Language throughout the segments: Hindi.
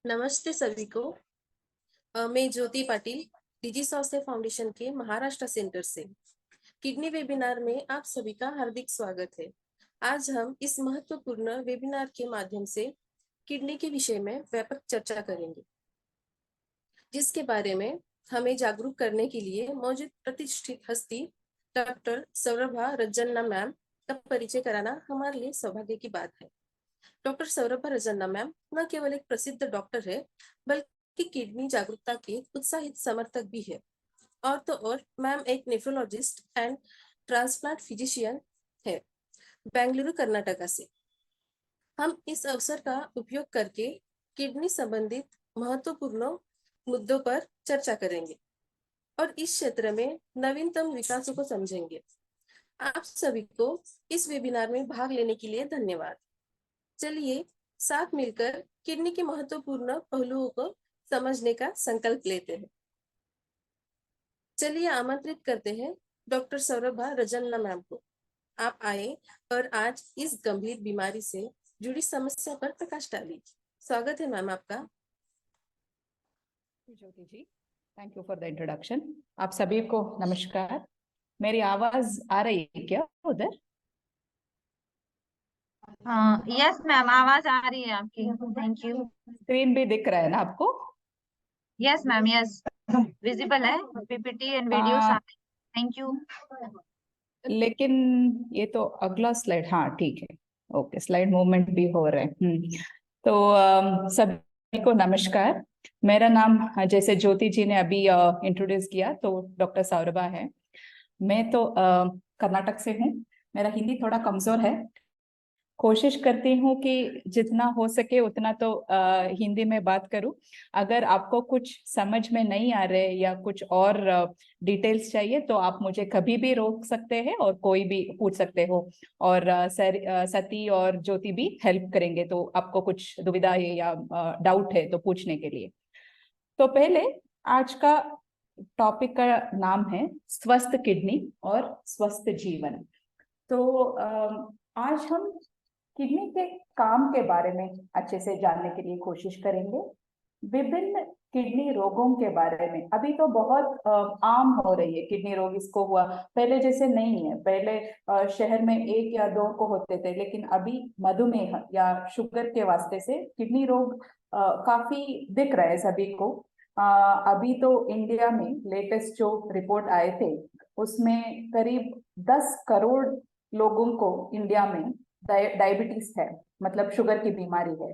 नमस्ते सभी को। मैं ज्योति पाटिल डिजी स्वास्थ्य फाउंडेशन के महाराष्ट्र सेंटर से किडनी वेबिनार में आप सभी का हार्दिक स्वागत है। आज हम इस महत्वपूर्ण वेबिनार के माध्यम से किडनी के विषय में व्यापक चर्चा करेंगे, जिसके बारे में हमें जागरूक करने के लिए मौजूद प्रतिष्ठित हस्ती डॉक्टर सौरभा रज्जन्ना मैम का परिचय कराना हमारे लिए सौभाग्य की बात है। डॉक्टर सौरभा रज्जन्ना मैम न केवल एक प्रसिद्ध डॉक्टर है, बल्कि किडनी जागरूकता के उत्साहित समर्थक भी है। और तो और मैम एक नेफ्रोलॉजिस्ट एंड ट्रांसप्लांट फिजिशियन है, बेंगलुरु कर्नाटका से। हम इस अवसर का उपयोग करके किडनी संबंधित महत्वपूर्ण मुद्दों पर चर्चा करेंगे और इस क्षेत्र में नवीनतम विकासों को समझेंगे। आप सभी को इस वेबिनार में भाग लेने के लिए धन्यवाद। चलिए साथ मिलकर किडनी के महत्वपूर्ण पहलुओं को समझने का संकल्प लेते हैं। चलिए आमंत्रित करते हैं डॉक्टर सौरभा रज्जन्ना मैम को। आप आए और आज इस गंभीर बीमारी से जुड़ी समस्या पर प्रकाश डालिए। स्वागत है मैम आपका। Jyoti ji, thank you for the introduction. आप सभी को नमस्कार। मेरी आवाज आ रही है क्या उधर? यस मैम, आवाज आ रही है आपकी। Thank you. स्क्रीन भी दिख रहा है ना आपको? यस मैम, यस विजिबल है, पीपीटी एंड वीडियो साथ। Thank you. लेकिन ये तो अगला स्लाइड, हाँ ठीक है, ओके, स्लाइड मूवमेंट भी हो रहे हैं। तो सभी को नमस्कार। मेरा नाम जैसे ज्योति जी ने अभी इंट्रोड्यूस किया, तो डॉक्टर सौरभा है। मैं तो कर्नाटक से हूँ। मेरा हिंदी थोड़ा कमजोर है, कोशिश करती हूँ कि जितना हो सके उतना तो हिंदी में बात करूँ। अगर आपको कुछ समझ में नहीं आ रहे या कुछ और डिटेल्स चाहिए तो आप मुझे कभी भी रोक सकते हैं और कोई भी पूछ सकते हो। और सती और ज्योति भी हेल्प करेंगे, तो आपको कुछ दुविधा है या डाउट है तो पूछने के लिए। तो पहले आज का टॉपिक का नाम है स्वस्थ किडनी और स्वस्थ जीवन। तो आज हम किडनी के काम के बारे में अच्छे से जानने के लिए कोशिश करेंगे। विभिन्न किडनी रोगों के बारे में अभी तो बहुत आम हो रही है किडनी रोग। इसको हुआ, पहले जैसे नहीं है। पहले शहर में 1 या 2 को होते थे, लेकिन अभी मधुमेह या शुगर के वास्ते से किडनी रोग काफी दिख रहा है सभी को। अभी तो इंडिया में लेटेस्ट जो रिपोर्ट आए थे उसमें करीब 10 करोड़ लोगों को इंडिया में डायबिटीज है, मतलब शुगर की बीमारी है।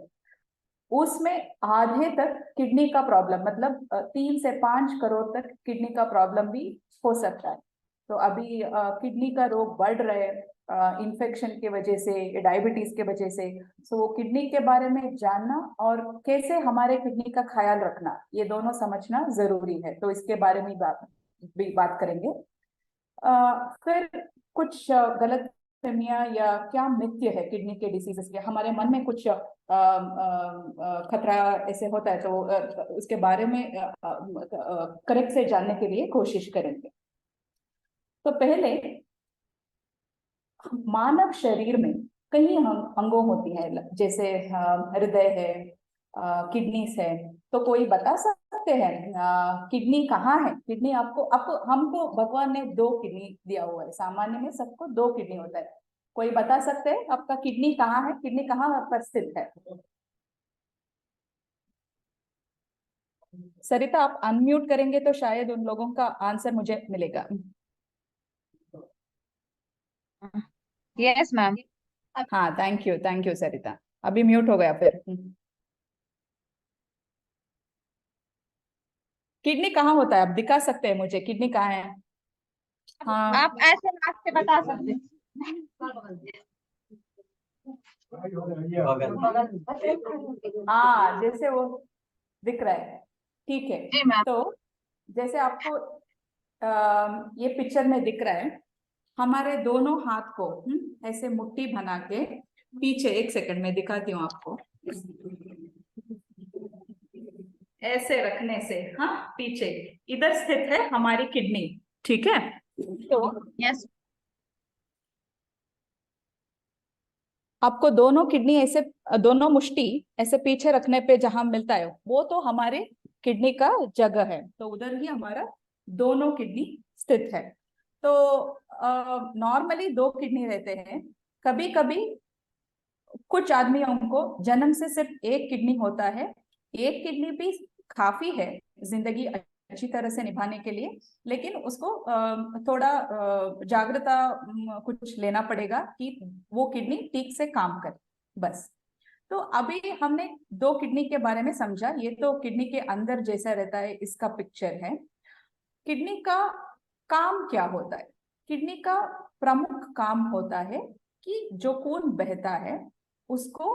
उसमें आधे तक किडनी का प्रॉब्लम, मतलब 3 से 5 करोड़ तक किडनी का प्रॉब्लम भी हो सकता है। तो अभी किडनी का रोग बढ़ रहे हैं इन्फेक्शन के वजह से, डायबिटीज के वजह से। सो किडनी के बारे में जानना और कैसे हमारे किडनी का ख्याल रखना, ये दोनों समझना जरूरी है। तो इसके बारे में बात करेंगे। फिर कुछ गलत फहमियां या क्या मिथ्य है किडनी के डिसीजेस के, हमारे मन में कुछ खतरा ऐसे होता है, तो उसके बारे में करेक्ट से जानने के लिए कोशिश करेंगे। तो पहले मानव शरीर में कई अंगों होती हैं, जैसे हृदय है, किडनीज है। तो कोई बता सकते हैं किडनी कहाँ है? किडनी आपको हमको भगवान ने 2 किडनी दिया हुआ है। सामान्य में सबको 2 किडनी होता है। कोई बता सकते हैं आपका किडनी कहाँ है? किडनी कहाँ पर स्थित है? सरिता, आप अनम्यूट करेंगे तो शायद उन लोगों का आंसर मुझे मिलेगा। Yes ma'am. हाँ, थैंक यू सरिता। अभी म्यूट हो गया फिर। किडनी कहाँ होता है? आप दिखा सकते हैं मुझे किडनी कहाँ है? हाँ, आप ऐसे हाथ से बता सकते हैं। हाँ, जैसे वो दिख रहा है, ठीक है। जी मैम। तो जैसे आपको ये पिक्चर में दिख रहा है, हमारे दोनों हाथ को ऐसे मुट्ठी बना के पीछे, 1 सेकंड में दिखाती हूँ आपको। ऐसे रखने से, हाँ, पीछे इधर स्थित है हमारी किडनी, ठीक है। तो यस आपको दोनों किडनी ऐसे, दोनों मुट्ठी ऐसे पीछे रखने पे जहां मिलता है वो तो हमारे किडनी का जगह है, तो उधर ही हमारा दोनों किडनी स्थित है। तो नॉर्मली दो किडनी रहते हैं। कभी कभी कुछ आदमियों को जन्म से सिर्फ एक किडनी होता है। एक किडनी भी काफी है जिंदगी अच्छी तरह से निभाने के लिए, लेकिन उसको थोड़ा जागरूकता कुछ लेना पड़ेगा कि वो किडनी ठीक से काम करे, बस। तो अभी हमने दो किडनी के बारे में समझा, ये तो किडनी के अंदर जैसा रहता है इसका पिक्चर है। किडनी का काम क्या होता है? किडनी का प्रमुख काम होता है कि जो खून बहता है उसको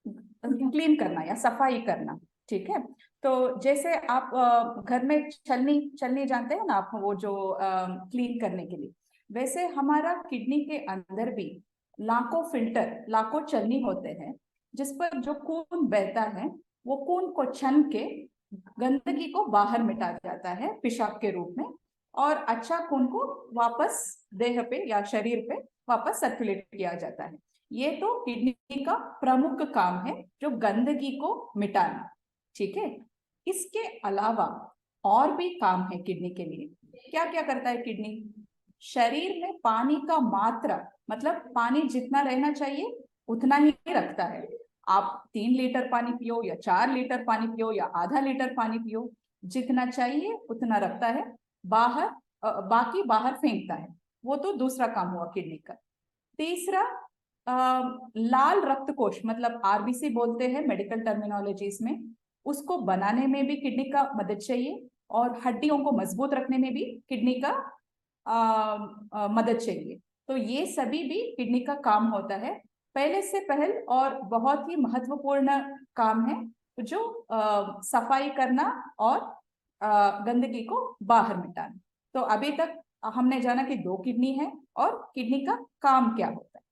क्लीन करना या सफाई करना, ठीक है। तो जैसे आप घर में छलनी छलनी जानते हैं ना आप, वो जो क्लीन करने के लिए, वैसे हमारा किडनी के अंदर भी लाखों फिल्टर, लाखों छलनी होते हैं जिस पर जो खून बहता है वो खून को छन के गंदगी को बाहर मिटा जाता है पेशाब के रूप में, और अच्छा खून को वापस देह पे या शरीर पे वापस सर्कुलेट किया जाता है। ये तो किडनी का प्रमुख काम है, जो गंदगी को मिटाना, ठीक है। इसके अलावा और भी काम है किडनी के लिए। क्या क्या करता है किडनी? शरीर में पानी का मात्रा, मतलब पानी जितना रहना चाहिए उतना ही रखता है। आप 3 लीटर पानी पियो या 4 लीटर पानी पियो या आधा लीटर पानी पियो, जितना चाहिए उतना रखता है। बाहर बाकी बाहर फेंकता है। वो तो दूसरा काम हुआ किडनी का। तीसरा, लाल रक्त कोश, मतलब आरबीसी बोलते हैं मेडिकल टर्मिनोलॉजीज में, उसको बनाने में भी किडनी का मदद चाहिए, और हड्डियों को मजबूत रखने में भी किडनी का मदद चाहिए। तो ये सभी भी किडनी का काम होता है। पहले से पहल और बहुत ही महत्वपूर्ण काम है जो सफाई करना और गंदगी को बाहर मिटाना। तो अभी तक हमने जाना कि दो किडनी है और किडनी का काम क्या होता है।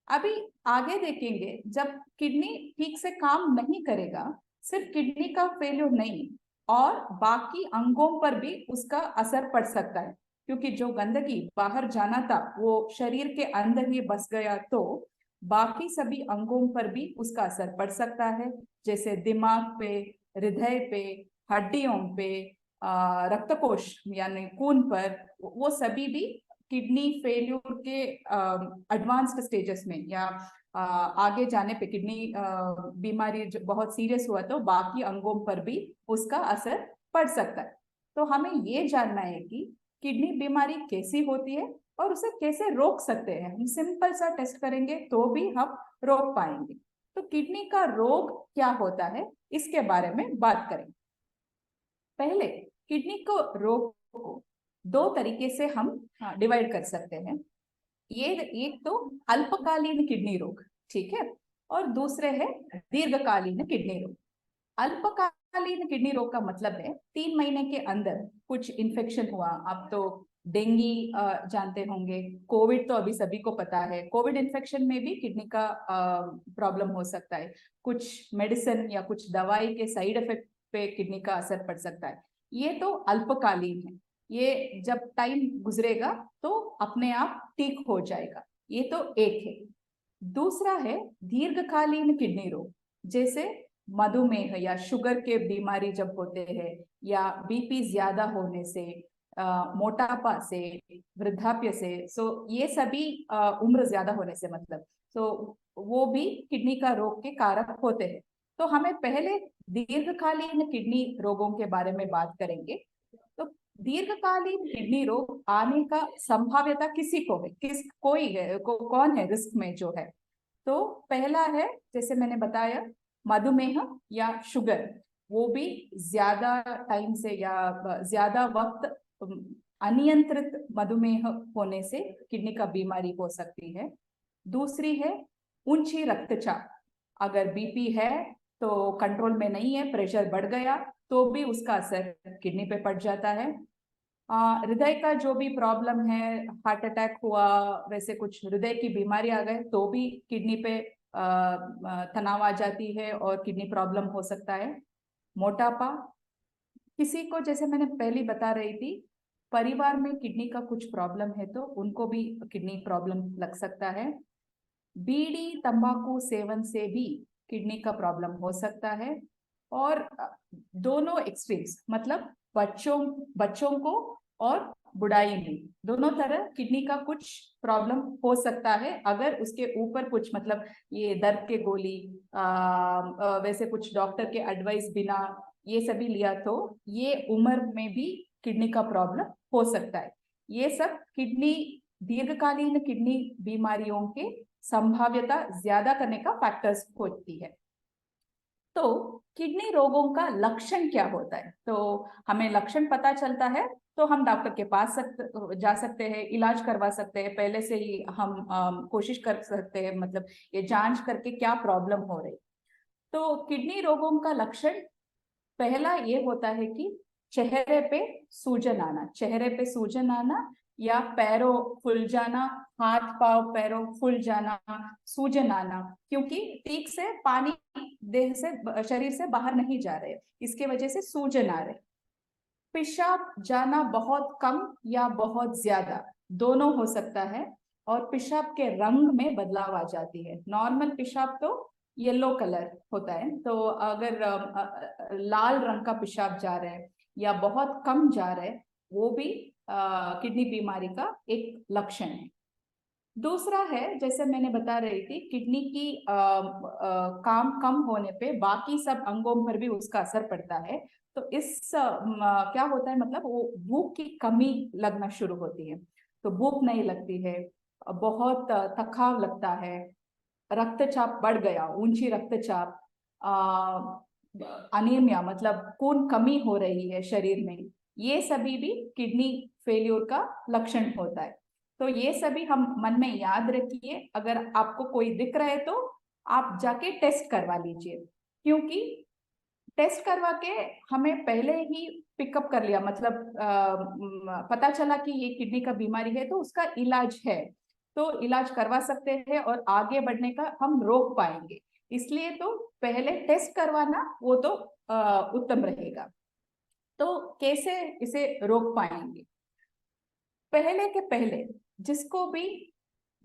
अभी आगे देखेंगे, जब किडनी ठीक से काम नहीं करेगा, सिर्फ किडनी का फेल्योर नहीं और बाकी अंगों पर भी उसका असर पड़ सकता है, क्योंकि जो गंदगी बाहर जाना था वो शरीर के अंदर ही बस गया, तो बाकी सभी अंगों पर भी उसका असर पड़ सकता है, जैसे दिमाग पे, हृदय पे, हड्डियों पे, रक्तकोश यानी खून पर, वो सभी भी किडनी फेल्यूर के एडवांस्ड स्टेजेस में या आगे जाने पे, किडनी बीमारी बहुत सीरियस हुआ तो बाकी अंगों पर भी उसका असर पड़ सकता है। तो हमें ये जानना है कि किडनी बीमारी कैसी होती है और उसे कैसे रोक सकते हैं। हम सिंपल सा टेस्ट करेंगे तो भी हम रोक पाएंगे। तो किडनी का रोग क्या होता है इसके बारे में बात करेंगे। पहले किडनी को रोग को दो तरीके से हम डिवाइड कर सकते हैं। ये एक तो अल्पकालीन किडनी रोग, ठीक है, और दूसरे है दीर्घकालीन किडनी रोग। अल्पकालीन किडनी रोग का मतलब है 3 महीने के अंदर कुछ इन्फेक्शन हुआ। आप तो डेंगू जानते होंगे, कोविड तो अभी सभी को पता है, कोविड इन्फेक्शन में भी किडनी का प्रॉब्लम हो सकता है। कुछ मेडिसिन या कुछ दवाई के साइड इफेक्ट पे किडनी का असर पड़ सकता है। ये तो अल्पकालीन है, ये जब टाइम गुजरेगा तो अपने आप ठीक हो जाएगा। ये तो एक है। दूसरा है दीर्घकालीन किडनी रोग, जैसे मधुमेह या शुगर के बीमारी जब होते हैं, या बीपी ज्यादा होने से, मोटापा से, वृद्धाप्य से, सो ये सभी उम्र ज्यादा होने से, मतलब तो वो भी किडनी का रोग के कारक होते हैं। तो हमें पहले दीर्घकालीन किडनी रोगों के बारे में बात करेंगे। तो दीर्घकालीन किडनी रोग आने का संभाव्यता किसी को है, कोई है कौन है रिस्क में जो है? तो पहला है, जैसे मैंने बताया, मधुमेह या शुगर, वो भी ज्यादा टाइम से या ज्यादा वक्त अनियंत्रित मधुमेह होने से किडनी का बीमारी हो सकती है। दूसरी है ऊंची रक्तचाप, अगर बीपी है तो कंट्रोल में नहीं है, प्रेशर बढ़ गया तो भी उसका असर किडनी पे पड़ जाता है। हृदय का जो भी प्रॉब्लम है, हार्ट अटैक हुआ, वैसे कुछ हृदय की बीमारी आ गए तो भी किडनी पे तनाव आ जाती है और किडनी प्रॉब्लम हो सकता है। मोटापा, किसी को, जैसे मैंने पहले बता रही थी, परिवार में किडनी का कुछ प्रॉब्लम है तो उनको भी किडनी प्रॉब्लम लग सकता है। बीड़ी तंबाकू सेवन से भी किडनी का प्रॉब्लम हो सकता है। और दोनों एक्सट्रीम्स, मतलब बच्चों को और बुढ़ाई में, दोनों तरह किडनी का कुछ प्रॉब्लम हो सकता है अगर उसके ऊपर कुछ, मतलब ये दर्द के गोली वैसे कुछ डॉक्टर के एडवाइस बिना ये सभी लिया तो ये उम्र में भी किडनी का प्रॉब्लम हो सकता है। ये सब किडनी दीर्घकालीन किडनी बीमारियों के संभाव्यता ज्यादा करने का फैक्टर्स होती है। तो किडनी रोगों का लक्षण क्या होता है? तो हमें लक्षण पता चलता है तो हम डॉक्टर के पास जा सकते हैं, इलाज करवा सकते हैं। पहले से ही हम कोशिश कर सकते हैं, मतलब ये जांच करके क्या प्रॉब्लम हो रही। तो किडनी रोगों का लक्षण पहला ये होता है कि चेहरे पे सूजन आना, चेहरे पे सूजन आना या पैरों फूल जाना, हाथ पांव पैरों फूल जाना, सूजन आना, क्योंकि ठीक से पानी देह से शरीर से बाहर नहीं जा रहे, इसके वजह से सूजन आ रहे। पेशाब जाना बहुत कम या बहुत ज्यादा, दोनों हो सकता है। और पेशाब के रंग में बदलाव आ जाती है। नॉर्मल पेशाब तो येलो कलर होता है, तो अगर लाल रंग का पेशाब जा रहा है या बहुत कम जा रहा है, वो भी किडनी बीमारी का एक लक्षण है। दूसरा है, जैसे मैंने बता रही थी, किडनी की काम कम होने पे बाकी सब अंगों पर भी उसका असर पड़ता है। तो इस क्या होता है, मतलब वो भूख की कमी लगना शुरू होती है, तो भूख नहीं लगती है, बहुत थकाव लगता है, रक्तचाप बढ़ गया, ऊंची रक्तचाप, अनीमिया मतलब खून कमी हो रही है शरीर में, ये सभी भी किडनी फेल्योर का लक्षण होता है। तो ये सभी हम मन में याद रखिए। अगर आपको कोई दिख रहा है तो आप जाके टेस्ट करवा लीजिए, क्योंकि टेस्ट करवा के हमें पहले ही पिकअप कर लिया, मतलब पता चला कि ये किडनी का बीमारी है तो उसका इलाज है, तो इलाज करवा सकते हैं और आगे बढ़ने का हम रोक पाएंगे। इसलिए तो पहले टेस्ट करवाना वो तो उत्तम रहेगा। तो कैसे इसे रोक पाएंगे? पहले के पहले जिसको भी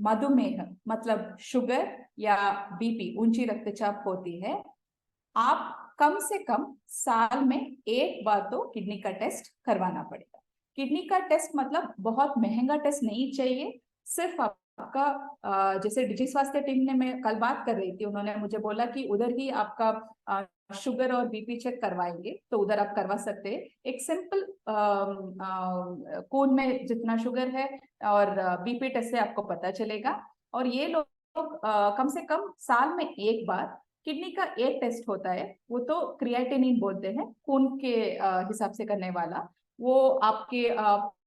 मधुमेह मतलब शुगर या बीपी ऊंची रक्तचाप होती है, आप कम से कम साल में एक बार तो किडनी का टेस्ट करवाना पड़ेगा। किडनी का टेस्ट मतलब बहुत महंगा टेस्ट नहीं चाहिए, सिर्फ आपका जैसे डिजी स्वास्थ्य टीम ने, मैं कल बात कर रही थी, उन्होंने मुझे बोला कि उधर ही आपका शुगर और बीपी चेक करवाएंगे, तो उधर आप करवा सकते हैं। एक सिंपल खून में जितना शुगर है और बीपी टेस्ट से आपको पता चलेगा। और ये लोग कम से कम साल में एक बार किडनी का एक टेस्ट होता है, वो तो क्रिएटिनिन बोलते हैं, खून के हिसाब से करने वाला। वो आपके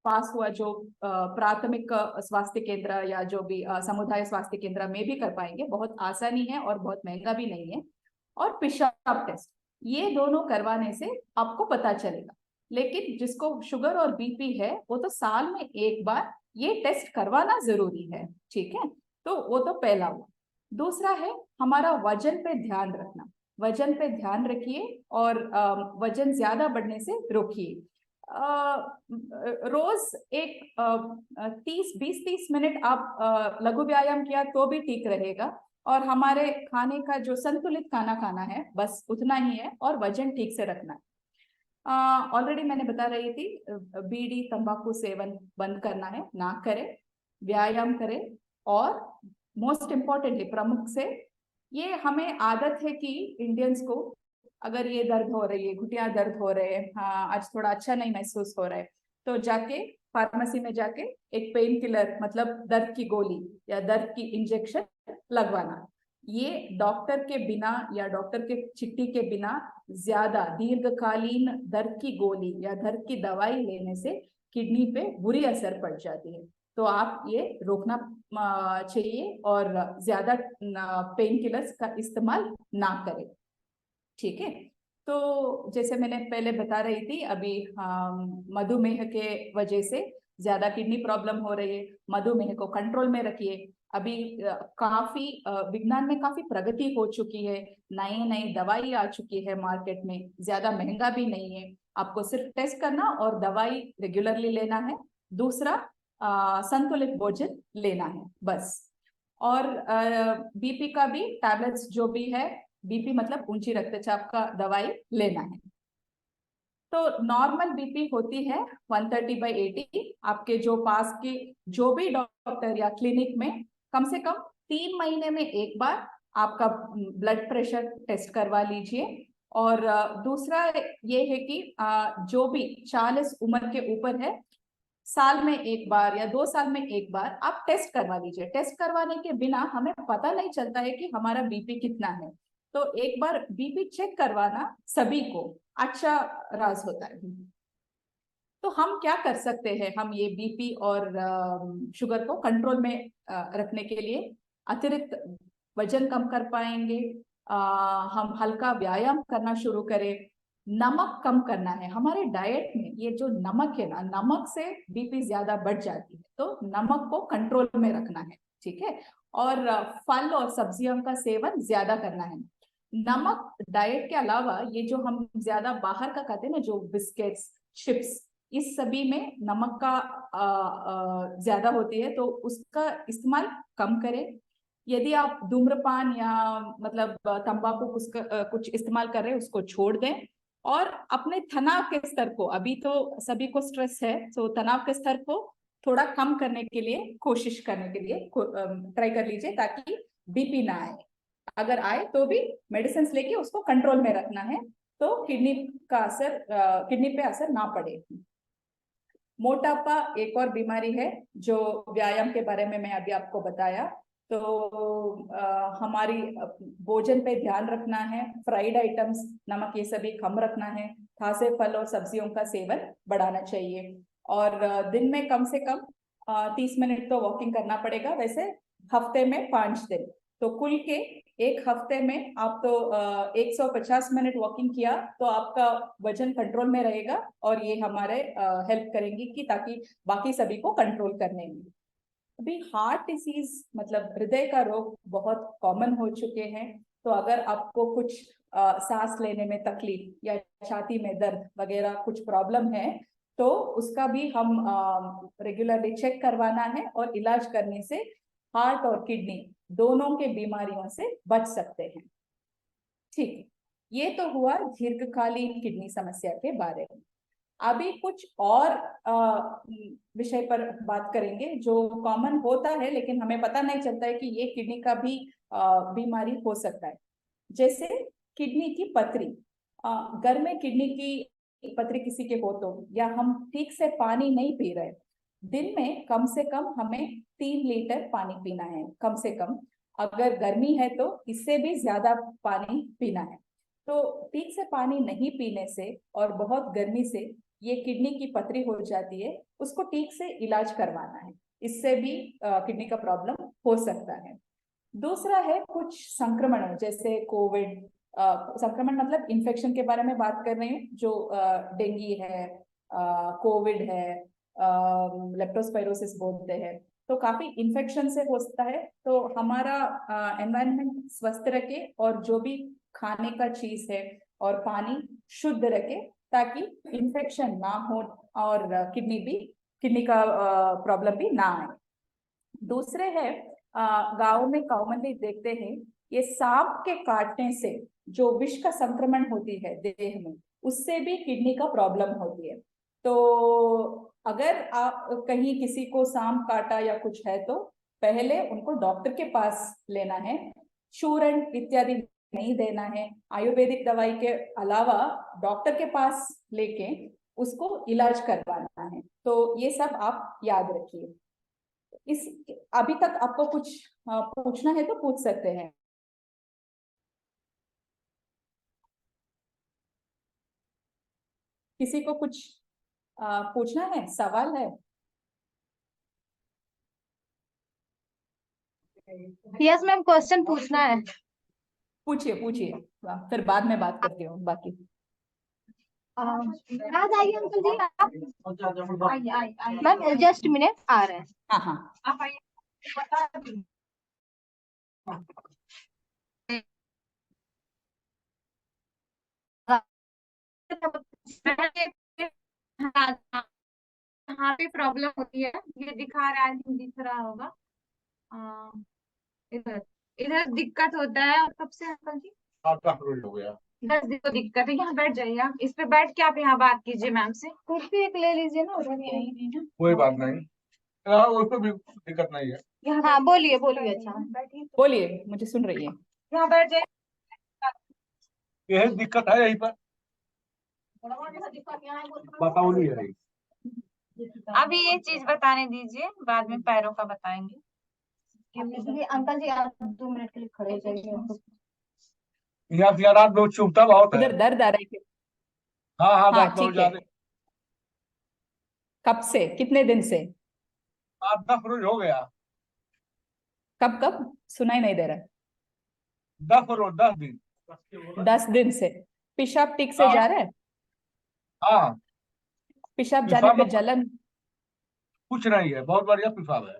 पास हुआ जो प्राथमिक स्वास्थ्य केंद्र या जो भी समुदाय स्वास्थ्य केंद्र में भी कर पाएंगे, बहुत आसानी है और बहुत महंगा भी नहीं है। और पेशाब टेस्ट, ये दोनों करवाने से आपको पता चलेगा। लेकिन जिसको शुगर और बीपी है वो तो साल में एक बार ये टेस्ट करवाना जरूरी है, ठीक है? तो वो तो पहला हुआ। दूसरा है हमारा वजन पे ध्यान रखना। वजन पे ध्यान रखिए और वजन ज्यादा बढ़ने से रोकिए। रोज एक 20-30 मिनट आप लघु व्यायाम किया तो भी ठीक रहेगा। और हमारे खाने का जो संतुलित खाना खाना है बस उतना ही है, और वजन ठीक से रखना है। ऑलरेडी मैंने बता रही थी, बीड़ी तंबाकू सेवन बंद करना है, ना करें, व्यायाम करें। और मोस्ट इम्पॉर्टेंटली प्रमुख से, ये हमें आदत है कि इंडियंस को अगर ये दर्द हो रही है, घुटिया दर्द हो रहे हैं, हाँ आज थोड़ा अच्छा नहीं महसूस हो रहा है, तो जाके फार्मेसी में जाके एक पेन किलर मतलब दर्द की गोली या दर्द की इंजेक्शन लगवाना। ये डॉक्टर के बिना या डॉक्टर के चिट्ठी के बिना ज्यादा दीर्घकालीन दर्द की गोली या दर्द की दवाई लेने से किडनी पे बुरी असर पड़ जाती है। तो आप ये रोकना चाहिए और ज्यादा पेन किलर्स का इस्तेमाल ना करें, ठीक है? तो जैसे मैंने पहले बता रही थी, अभी मधुमेह के वजह से ज्यादा किडनी प्रॉब्लम हो रही है, मधुमेह को कंट्रोल में रखिए। अभी काफी विज्ञान में काफी प्रगति हो चुकी है, नई नई दवाई आ चुकी है मार्केट में, ज्यादा महंगा भी नहीं है, आपको सिर्फ टेस्ट करना और दवाई रेगुलरली लेना है। दूसरा संतुलित भोजन लेना है बस। और बीपी का भी टैबलेट्स जो भी है, बीपी मतलब ऊंची रक्तचाप का दवाई लेना है। तो नॉर्मल बीपी होती है 130/80। आपके जो पास के जो भी डॉक्टर या क्लिनिक में कम से कम 3 महीने में एक बार आपका ब्लड प्रेशर टेस्ट करवा लीजिए। और दूसरा ये है कि जो भी 40 उम्र के ऊपर है, साल में एक बार या 2 साल में एक बार आप टेस्ट करवा लीजिए। टेस्ट करवाने के बिना हमें पता नहीं चलता है कि हमारा बीपी कितना है। तो एक बार बीपी चेक करवाना सभी को अच्छा राज होता है। तो हम क्या कर सकते हैं, हम ये बीपी और शुगर को कंट्रोल में रखने के लिए अतिरिक्त वजन कम कर पाएंगे। हम हल्का व्यायाम करना शुरू करें। नमक कम करना है हमारे डाइट में। ये जो नमक है ना, नमक से बीपी ज्यादा बढ़ जाती है, तो नमक को कंट्रोल में रखना है, ठीक है। और फल और सब्जियों का सेवन ज्यादा करना है। नमक डाइट के अलावा ये जो हम ज्यादा बाहर का खाते हैं ना, जो बिस्किट्स, चिप्स, इस सभी में नमक का ज्यादा होती है, तो उसका इस्तेमाल कम करें। यदि आप धूम्रपान या मतलब तंबाकू कुछ इस्तेमाल कर रहे हैं, उसको छोड़ दें। और अपने तनाव के स्तर को, अभी तो सभी को स्ट्रेस है, तो तनाव के स्तर को थोड़ा कम करने के लिए कोशिश करने के लिए ट्राई कर लीजिए, ताकि बीपी ना आए। अगर आए तो भी मेडिसिन लेके उसको कंट्रोल में रखना है, तो किडनी पे असर ना पड़े। मोटापा एक और बीमारी है जो व्यायाम के बारे में मैं अभी आपको बताया। तो हमारी भोजन पे ध्यान रखना है। फ्राइड आइटम्स, नमक, ये सभी कम रखना है। ताजे फल और सब्जियों का सेवन बढ़ाना चाहिए। और दिन में कम से कम 30 मिनट तो वॉकिंग करना पड़ेगा। वैसे हफ्ते में 5 दिन, तो कुल के एक हफ्ते में आप तो 150 मिनट वॉकिंग किया तो आपका वजन कंट्रोल में रहेगा। और ये हमारे हेल्प करेंगी कि ताकि बाकी सभी को कंट्रोल करने में। अभी हार्ट डिसीज मतलब हृदय का रोग बहुत कॉमन हो चुके हैं। तो अगर आपको कुछ सांस लेने में तकलीफ या छाती में दर्द वगैरह कुछ प्रॉब्लम है, तो उसका भी हम रेगुलरली चेक करवाना है। और इलाज करने से हार्ट और किडनी दोनों के बीमारियों से बच सकते हैं। ठीक है, ये तो हुआ दीर्घकालीन किडनी समस्या के बारे में। अभी कुछ और विषय पर बात करेंगे जो कॉमन होता है, लेकिन हमें पता नहीं चलता है कि ये किडनी का भी बीमारी हो सकता है। जैसे किडनी की पथरी। घर में किडनी की पथरी किसी के हो तो, या हम ठीक से पानी नहीं पी रहे, दिन में कम से कम हमें 3 लीटर पानी पीना है कम से कम। अगर गर्मी है तो इससे भी ज्यादा पानी पीना है। तो ठीक से पानी नहीं पीने से और बहुत गर्मी से ये किडनी की पथरी हो जाती है। उसको ठीक से इलाज करवाना है, इससे भी किडनी का प्रॉब्लम हो सकता है। दूसरा है कुछ संक्रमण, जैसे कोविड संक्रमण मतलब इन्फेक्शन के बारे में बात कर रही हूँ, जो डेंगू है, कोविड है, लेप्टोस्पाइरोसिस बोलते हैं। तो काफी इन्फेक्शन से होता है। तो हमारा एनवायरनमेंट स्वस्थ रखे और जो भी खाने का चीज है और पानी शुद्ध रखे, ताकि इन्फेक्शन ना हो और किडनी का प्रॉब्लम भी ना आए। दूसरे है गांव में कॉमनली देखते हैं, ये सांप के काटने से जो विष का संक्रमण होती है देह में, उससे भी किडनी का प्रॉब्लम होती है। तो अगर आप कहीं किसी को सांप काटा या कुछ है, तो पहले उनको डॉक्टर के पास लेना है। चूर्ण इत्यादि नहीं देना है। आयुर्वेदिक दवाई के अलावा डॉक्टर के पास लेके उसको इलाज करवाना है। तो ये सब आप याद रखिए। इस अभी तक आपको कुछ पूछना है तो पूछ सकते हैं। किसी को कुछ पूछना है, सवाल है? यस मैम, क्वेश्चन पूछना है। पूछिए पूछिए, फिर बाद में बात करती हूँ बाकी। आ जाइए अंकल जी, आप आइए। मैम जस्ट मिनट, आ रहे हैं। हाँ हाँ, आप आइए, बता दीजिए। हाँ पे प्रॉब्लम होती है, ये दिखा रहा है, दिख रहा होगा। इधर इधर दिक्कत होता है। और कब से अंकल जी? आपका रोज हो गया। 10 दिन को दिक्कत है। यहाँ बैठ जाइए आप, इस पे बैठ के आप यहाँ बात कीजिए मैम से। कुर्सी एक ले लीजिए ना, उधर यही नहीं ना। कोई बात नहीं, हाँ उसको भी दिक्कत नहीं है। हाँ बोलिए बोलिए। अच्छा बैठिए, बोलिए, मुझे सुन रही है। यहाँ बैठ जाइए। यही दिक्कत है यहीं पर, बताओली है। अभी ये चीज बताने दीजिए, बाद में पैरों का बताएंगे। अंकल जी आप 2 मिनट के लिए खड़े हो जाइए। यहाँ से रात बहुत चुभता बहुत है। उधर दर्द आ रहा है क्या? हाँ हाँ, हाँ दर्द बहुत ठीक है। ज्यादा। कब से, कितने दिन से? 8-10 रोज हो गया। कब कब सुनाई नहीं दे रहा। 10 दिन। 10 दिन से। पेशाब ठीक से हाँ जा रहा है? हाँ, पेशाब जाने पेशाब पे में जलन? कुछ नहीं है, बहुत बढ़िया पेशाब है।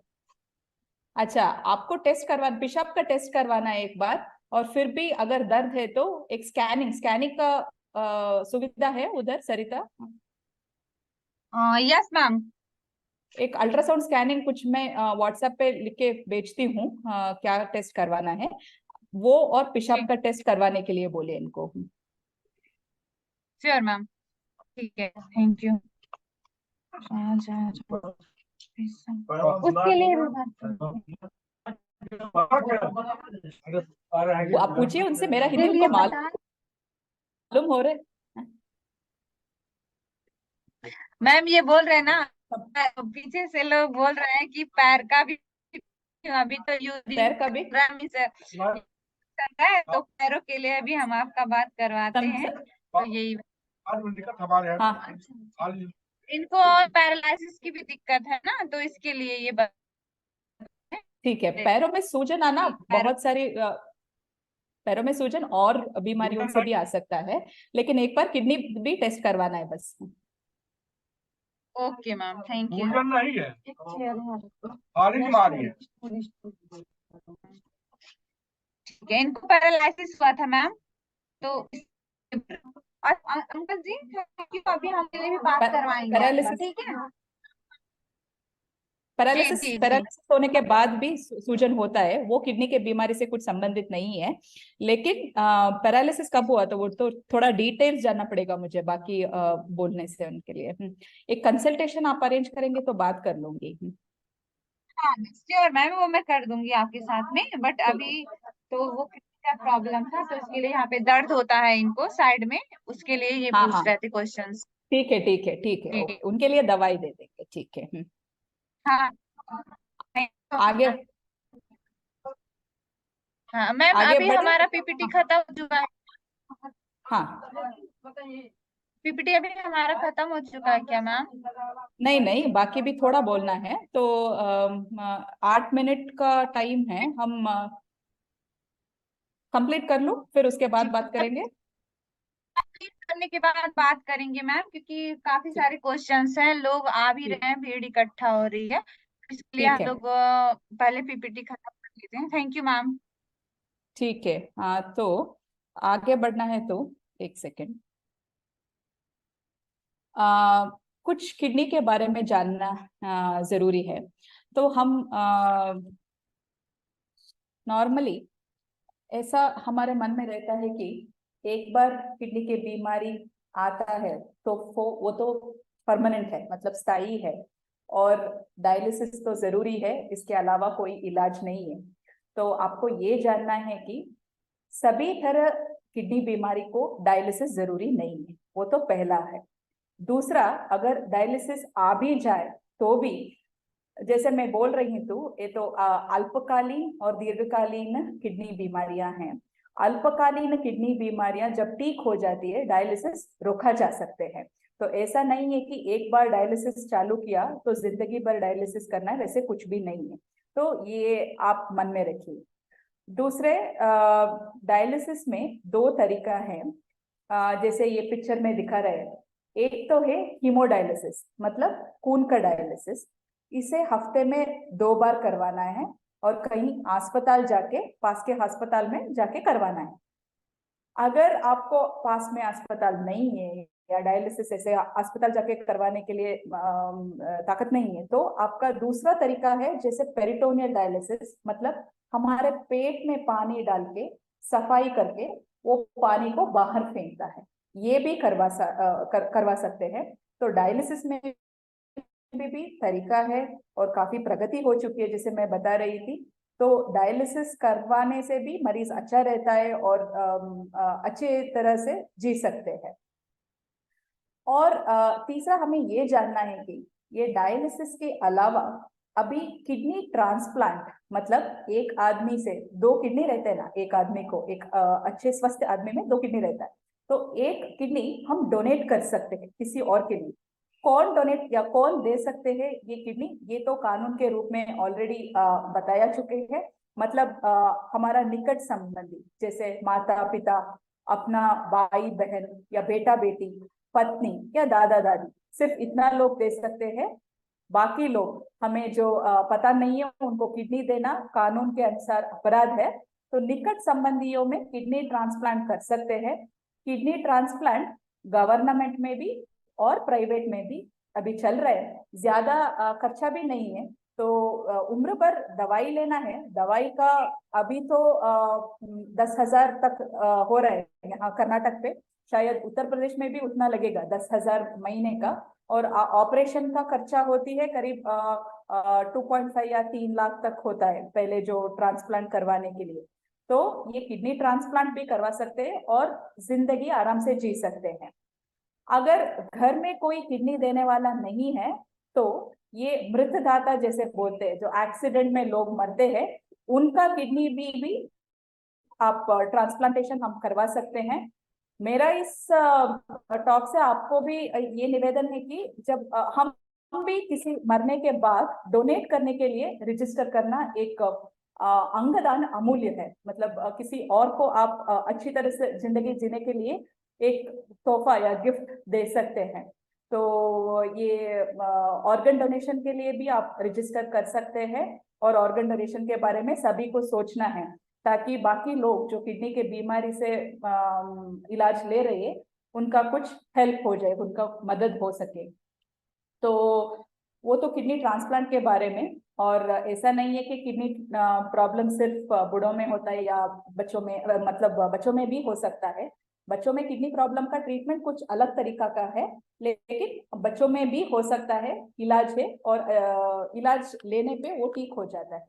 अच्छा, आपको टेस्ट करवाना, पेशाब का टेस्ट करवाना है एक बार। और फिर भी अगर दर्द है तो एक स्कैनिंग स्कैनिंग का सुविधा है उधर सरिता? Yes ma'am. एक अल्ट्रासाउंड स्कैनिंग कुछ मैं व्हाट्सएप पे लिख के भेजती हूँ, क्या टेस्ट करवाना है वो, और पेशाब का टेस्ट करवाने के लिए बोले इनको। श्योर मैम, ठीक है, थैंक यू। उसके लिए भी बात करेंगे। वो आप पूछिए उनसे, मेरा हिंदी चलिए उनको मालूम हो रहा है। मैम ये बोल रहे हैं ना, पीछे से लोग बोल रहे हैं कि पैर का भी अभी तो यूरिन पैर का भी है, तो पैरों के लिए भी हम आपका बात करवाते हैं। तो यही हमारे यहाँ हाँ इनको और पैरालिसिस की भी दिक्कत है ना, तो इसके लिए ये बात ठीक है। पैरों में सूजन आना, पैरों बहुत सारी पैरों में सूजन और बीमारियों से भी आ सकता है, लेकिन एक बार किडनी भी टेस्ट करवाना है बस। Okay ma'am, thank you. सूजन नहीं है, सारी बीमारी है। ठीक है, इनको पैरालिसिस हुआ था मैम, तो और अंकल जी क्यों अभी हमारे लिए भी बात करवाएंगे पैरालिसिस ठीक है। जी पैरालिसिस जी जी। पैरालिसिस होने के बाद भी सूजन होता है, वो किडनी के बीमारी से कुछ संबंधित नहीं है। लेकिन पैरालिसिस कब हुआ तो वो तो थोड़ा डिटेल्स जानना पड़ेगा मुझे, बाकी बोलने से उनके लिए। एक कंसल्टेशन आप अरेंज करेंगे तो बात कर लूंगी। हाँ श्योर मैम, वो मैं कर दूंगी आपके साथ में। बट अभी तो वो क्या प्रॉब्लम था, तो इसके लिए यहाँ पे दर्द होता है इनको साइड में, उसके लिए ये हाँ पूछ हाँ रहे थे क्वेश्चंस। ठीक है ठीक है ठीक है, जी ओके, उनके लिए दवाई दे देंगे, ठीक है। हाँ। आगे हाँ मैम, आगे अभी बढ़े। हमारा पीपीटी खत्म हो चुका है। हाँ पीपीटी अभी हमारा खत्म हो चुका है क्या मैम? नहीं नहीं, बाकी भी थोड़ा बोलना है तो 8 मिनट का टाइम है, हम कंप्लीट कर लो फिर उसके बाद बात करेंगे। करने के बाद बात करेंगे मैम, क्योंकि काफी ठीक सारे क्वेश्चंस हैं, लोग आ भी ठीक रहे हैं, भीड़ इकट्ठा हो रही है, इसके लिए ठीक हम है लोग पहले पीपीटी खत्म कर लेते हैं। Thank you ma'am. ठीक है। हाँ तो आगे बढ़ना है तो एक सेकेंड, कुछ किडनी के बारे में जानना जरूरी है। तो हम नॉर्मली ऐसा हमारे मन में रहता है कि एक बार किडनी की बीमारी आता है तो वो तो परमानेंट है, मतलब स्थायी है, और डायलिसिस तो जरूरी है, इसके अलावा कोई इलाज नहीं है। तो आपको ये जानना है कि सभी तरह किडनी बीमारी को डायलिसिस जरूरी नहीं है, वो तो पहला है। दूसरा, अगर डायलिसिस आ भी जाए तो भी, जैसे मैं बोल रही हूँ, ये तो अल्पकालीन और दीर्घकालीन किडनी बीमारियां हैं। अल्पकालीन किडनी बीमारियां जब ठीक हो जाती है, डायलिसिस रोका जा सकते हैं। तो ऐसा नहीं है कि एक बार डायलिसिस चालू किया तो जिंदगी भर डायलिसिस करना है, वैसे कुछ भी नहीं है। तो ये आप मन में रखिए। दूसरे, डायलिसिस में दो तरीका है, जैसे ये पिक्चर में दिखा रहे हैं। एक तो है हीमोडायलिसिस, मतलब खून का डायलिसिस। इसे हफ्ते में 2 बार करवाना है और कहीं अस्पताल जाके, पास के अस्पताल में जाके करवाना है। अगर आपको पास में अस्पताल नहीं है या डायलिसिस ऐसे अस्पताल जाके करवाने के लिए ताकत नहीं है, तो आपका दूसरा तरीका है जैसे पेरिटोनियल डायलिसिस, मतलब हमारे पेट में पानी डाल के सफाई करके वो पानी को बाहर फेंकता है, ये भी करवा सकते हैं। तो डायलिसिस में भी तरीका है और काफी प्रगति हो चुकी है जैसे मैं बता रही थी। तो डायलिसिस करवाने से भी मरीज अच्छा रहता है और अच्छे तरह से जी सकते हैं। और तीसरा हमें ये जानना है कि ये डायलिसिस के अलावा अभी किडनी ट्रांसप्लांट, मतलब एक आदमी से दो किडनी रहते हैं ना, एक आदमी को, एक अच्छे स्वस्थ आदमी में दो किडनी रहता है, तो एक किडनी हम डोनेट कर सकते हैं किसी और के लिए। कौन डोनेट या कौन दे सकते हैं ये किडनी, ये तो कानून के रूप में ऑलरेडी बताया चुके हैं। मतलब हमारा निकट संबंधी जैसे माता पिता, अपना भाई बहन या बेटा बेटी, पत्नी या दादा दादी, सिर्फ इतना लोग दे सकते हैं। बाकी लोग, हमें जो पता नहीं है उनको किडनी देना कानून के अनुसार अपराध है। तो निकट संबंधियों में किडनी ट्रांसप्लांट कर सकते हैं। किडनी ट्रांसप्लांट गवर्नमेंट में भी और प्राइवेट में भी अभी चल रहे हैं, ज्यादा खर्चा भी नहीं है। तो उम्र भर दवाई लेना है, दवाई का अभी तो 10,000 तक हो रहा है यहाँ कर्नाटक पे, शायद उत्तर प्रदेश में भी उतना लगेगा, 10,000 महीने का। और ऑपरेशन का खर्चा होती है करीब 2.5 या 3 लाख तक होता है पहले जो ट्रांसप्लांट करवाने के लिए। तो ये किडनी ट्रांसप्लांट भी करवा सकते हैं और जिंदगी आराम से जी सकते हैं। अगर घर में कोई किडनी देने वाला नहीं है तो ये मृतदाता जैसे बोलते हैं, जो एक्सीडेंट में लोग मरते हैं, उनका किडनी भी आप ट्रांसप्लांटेशन हम करवा सकते हैं। मेरा इस टॉक से आपको भी ये निवेदन है कि जब हम भी किसी मरने के बाद डोनेट करने के लिए रजिस्टर करना एक अंगदान अमूल्य है। मतलब किसी और को आप अच्छी तरह से जिंदगी जीने के लिए एक तोहफा या गिफ्ट दे सकते हैं। तो ये ऑर्गन डोनेशन के लिए भी आप रजिस्टर कर सकते हैं और ऑर्गन डोनेशन के बारे में सभी को सोचना है, ताकि बाकी लोग जो किडनी के बीमारी से इलाज ले रहे हैं उनका कुछ हेल्प हो जाए, उनका मदद हो सके। तो वो तो किडनी ट्रांसप्लांट के बारे में। और ऐसा नहीं है कि किडनी प्रॉब्लम सिर्फ बूढ़ों में होता है या बच्चों में, मतलब बच्चों में भी हो सकता है। बच्चों में किडनी प्रॉब्लम का ट्रीटमेंट कुछ अलग तरीका का है, लेकिन बच्चों में भी हो सकता है, इलाज है और इलाज लेने पे वो ठीक हो जाता है।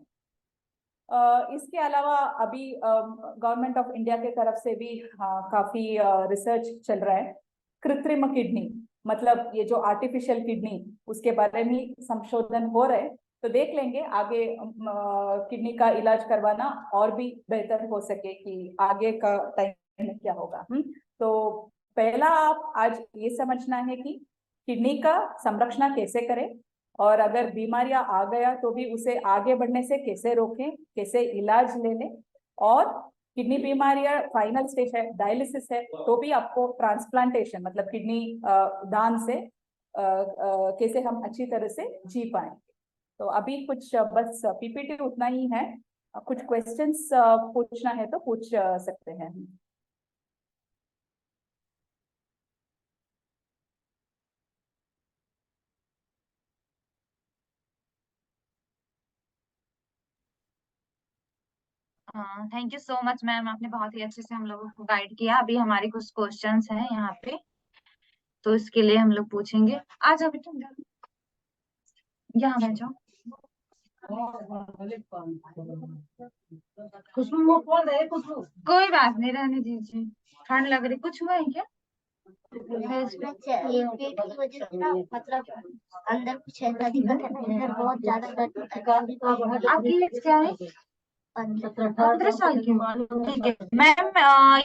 इसके अलावा अभी गवर्नमेंट ऑफ इंडिया के तरफ से भी काफी रिसर्च चल रहा है। कृत्रिम किडनी, मतलब ये जो आर्टिफिशियल किडनी, उसके बारे में संशोधन हो रहे हैं। तो देख लेंगे आगे किडनी का इलाज करवाना और भी बेहतर हो सके कि आगे का टाइम में क्या होगा। तो पहला आप आज ये समझना है कि किडनी का संरक्षण कैसे करें, और अगर बीमारियां आ गया तो भी उसे आगे बढ़ने से कैसे रोकें, कैसे इलाज ले लें। और किडनी बीमारियां फाइनल स्टेज है, डायलिसिस है, तो भी आपको ट्रांसप्लांटेशन मतलब किडनी दान से कैसे हम अच्छी तरह से जी पाए। तो अभी कुछ बस पीपीटी उतना ही है, कुछ क्वेश्चंस पूछना है तो पूछ सकते हैं। हाँ, thank you so much ma'am, आपने बहुत ही अच्छे से हम लोगों को गाइड किया। अभी हमारे कुछ क्वेश्चंस हैं यहाँ पे, तो इसके लिए हम लोग पूछेंगे। आ जाओ बेटा, यहाँ बैठ जाओ। खुशबू वो कौन है? खुशबू कोई बात नहीं, रहने दीजिए। ठंड लग रही, कुछ हुआ है क्या? ये पेट की वजह से ना, मतलब अंदर कुछ ऐसा दिक्कत है, इधर बहुत ज्यादा दर्द होता है। आपकी एज क्या है? 15 साल की। ठीक है मैम,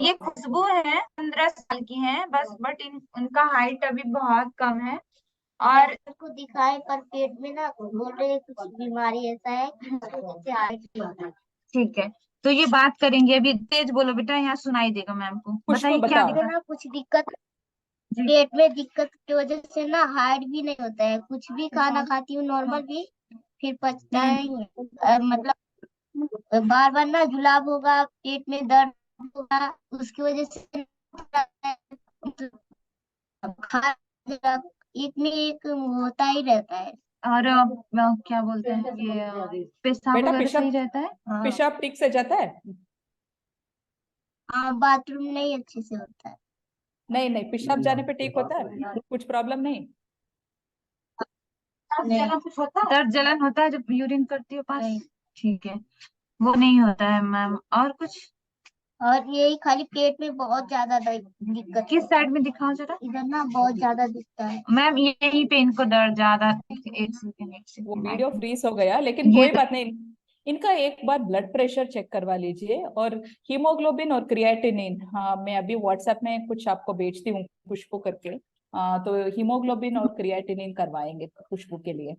ये खुशबू है, 15 साल की हैं बस, बट उनका हाइट अभी बहुत कम है। और को दिखाए पर पेट में ना बोल रहे कुछ बीमारी ऐसा है कि उसकी वजह से हार्ट नहीं होता। ठीक है, तो ये बात करेंगे। अभी तेज बोलो बेटा, यहाँ सुनाई देगा मैम को। बताइए क्या बता। दिक्कत? ना कुछ दिक्कत पेट में, दिक्कत की वजह से ना हार्ट भी नहीं होता है, कुछ भी खाना खाती हूँ नॉर्मल भी, फिर पचता है मतलब बार बार ना जुलाब होगा, पेट में दर्द उसकी वजह से बुखार एक न एक होता ही रहता है। और क्या बोलते हैं ये पेशाब बेटा वगैरह पेशाब सही रहता है? हाँ पेशाब ठीक से जाता है? हाँ, बाथरूम नहीं अच्छे से होता है। नहीं नहीं, पेशाब जाने पे ठीक होता है, कुछ प्रॉब्लम नहीं? दर्द जलन होता है जब यूरिन करती हो पास? नहीं। ठीक है, वो नहीं होता है मैम। और कुछ? और यही खाली पेट में बहुत ज्यादा दिक्कत किस होता है। साइड में दिखाओ जरा इधर ना बहुत ज्यादा दिखता है। मैम, यहीं पे इनको दर्द ज्यादा। एक सेकंड, एक वो सेकंड। वीडियो फ्रीज हो गया, लेकिन ये कोई बात नहीं। इनका एक बार ब्लड प्रेशर चेक करवा लीजिए, और हीमोग्लोबिन और क्रिएटिनिन, हाँ मैं अभी व्हाट्सएप में कुछ आपको भेजती हूँ खुशबू करके। तो हीमोग्लोबिन और क्रिएटिनिन करवाएंगे खुशबू के लिए।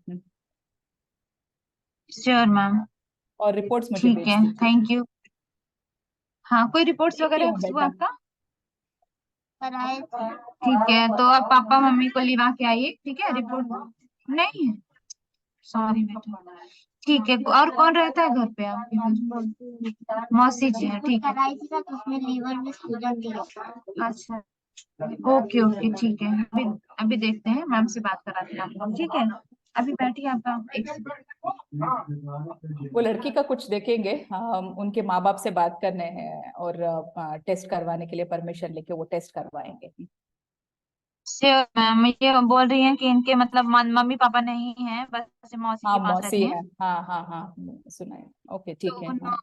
Sure ma'am. और रिपोर्ट्स मुझे ठीक भेज है, दीजिए। Thank you. हाँ, कोई रिपोर्ट्स देखती वगैरह है हूँ खुशबू बेटा। आपका? कराए थे। ठीक है, तो आप पापा मम्मी को लिवा के आइए, ठीक है? रिपोर्ट नहीं है? सॉरी बेटा। ठीक है, और कौन रहता है घर पे आपके घर? मौसी जी है, ठीक है। कराई थी ना, तो उसमें लीवर में सूजन थी। अच्छा, ओके ओके, ठीक है। अभी अभी देखते हैं, मैम से बात कराते हैं आपको, ठीक है? अभी बैठिए, आपका एक वो लड़की का कुछ देखेंगे, हम उनके माँ बाप से बात करने हैं, और टेस्ट करवाने के लिए परमिशन लेके वो टेस्ट करवाएंगे। Sure ma'am. ये बोल रही हैं कि इनके मतलब मम्मी पापा नहीं है, बस मौसी हाँ के पास मौसी रहती हैं। है, हाँ हाँ हाँ, सुना है। ओके तो ठीक है, हाँ।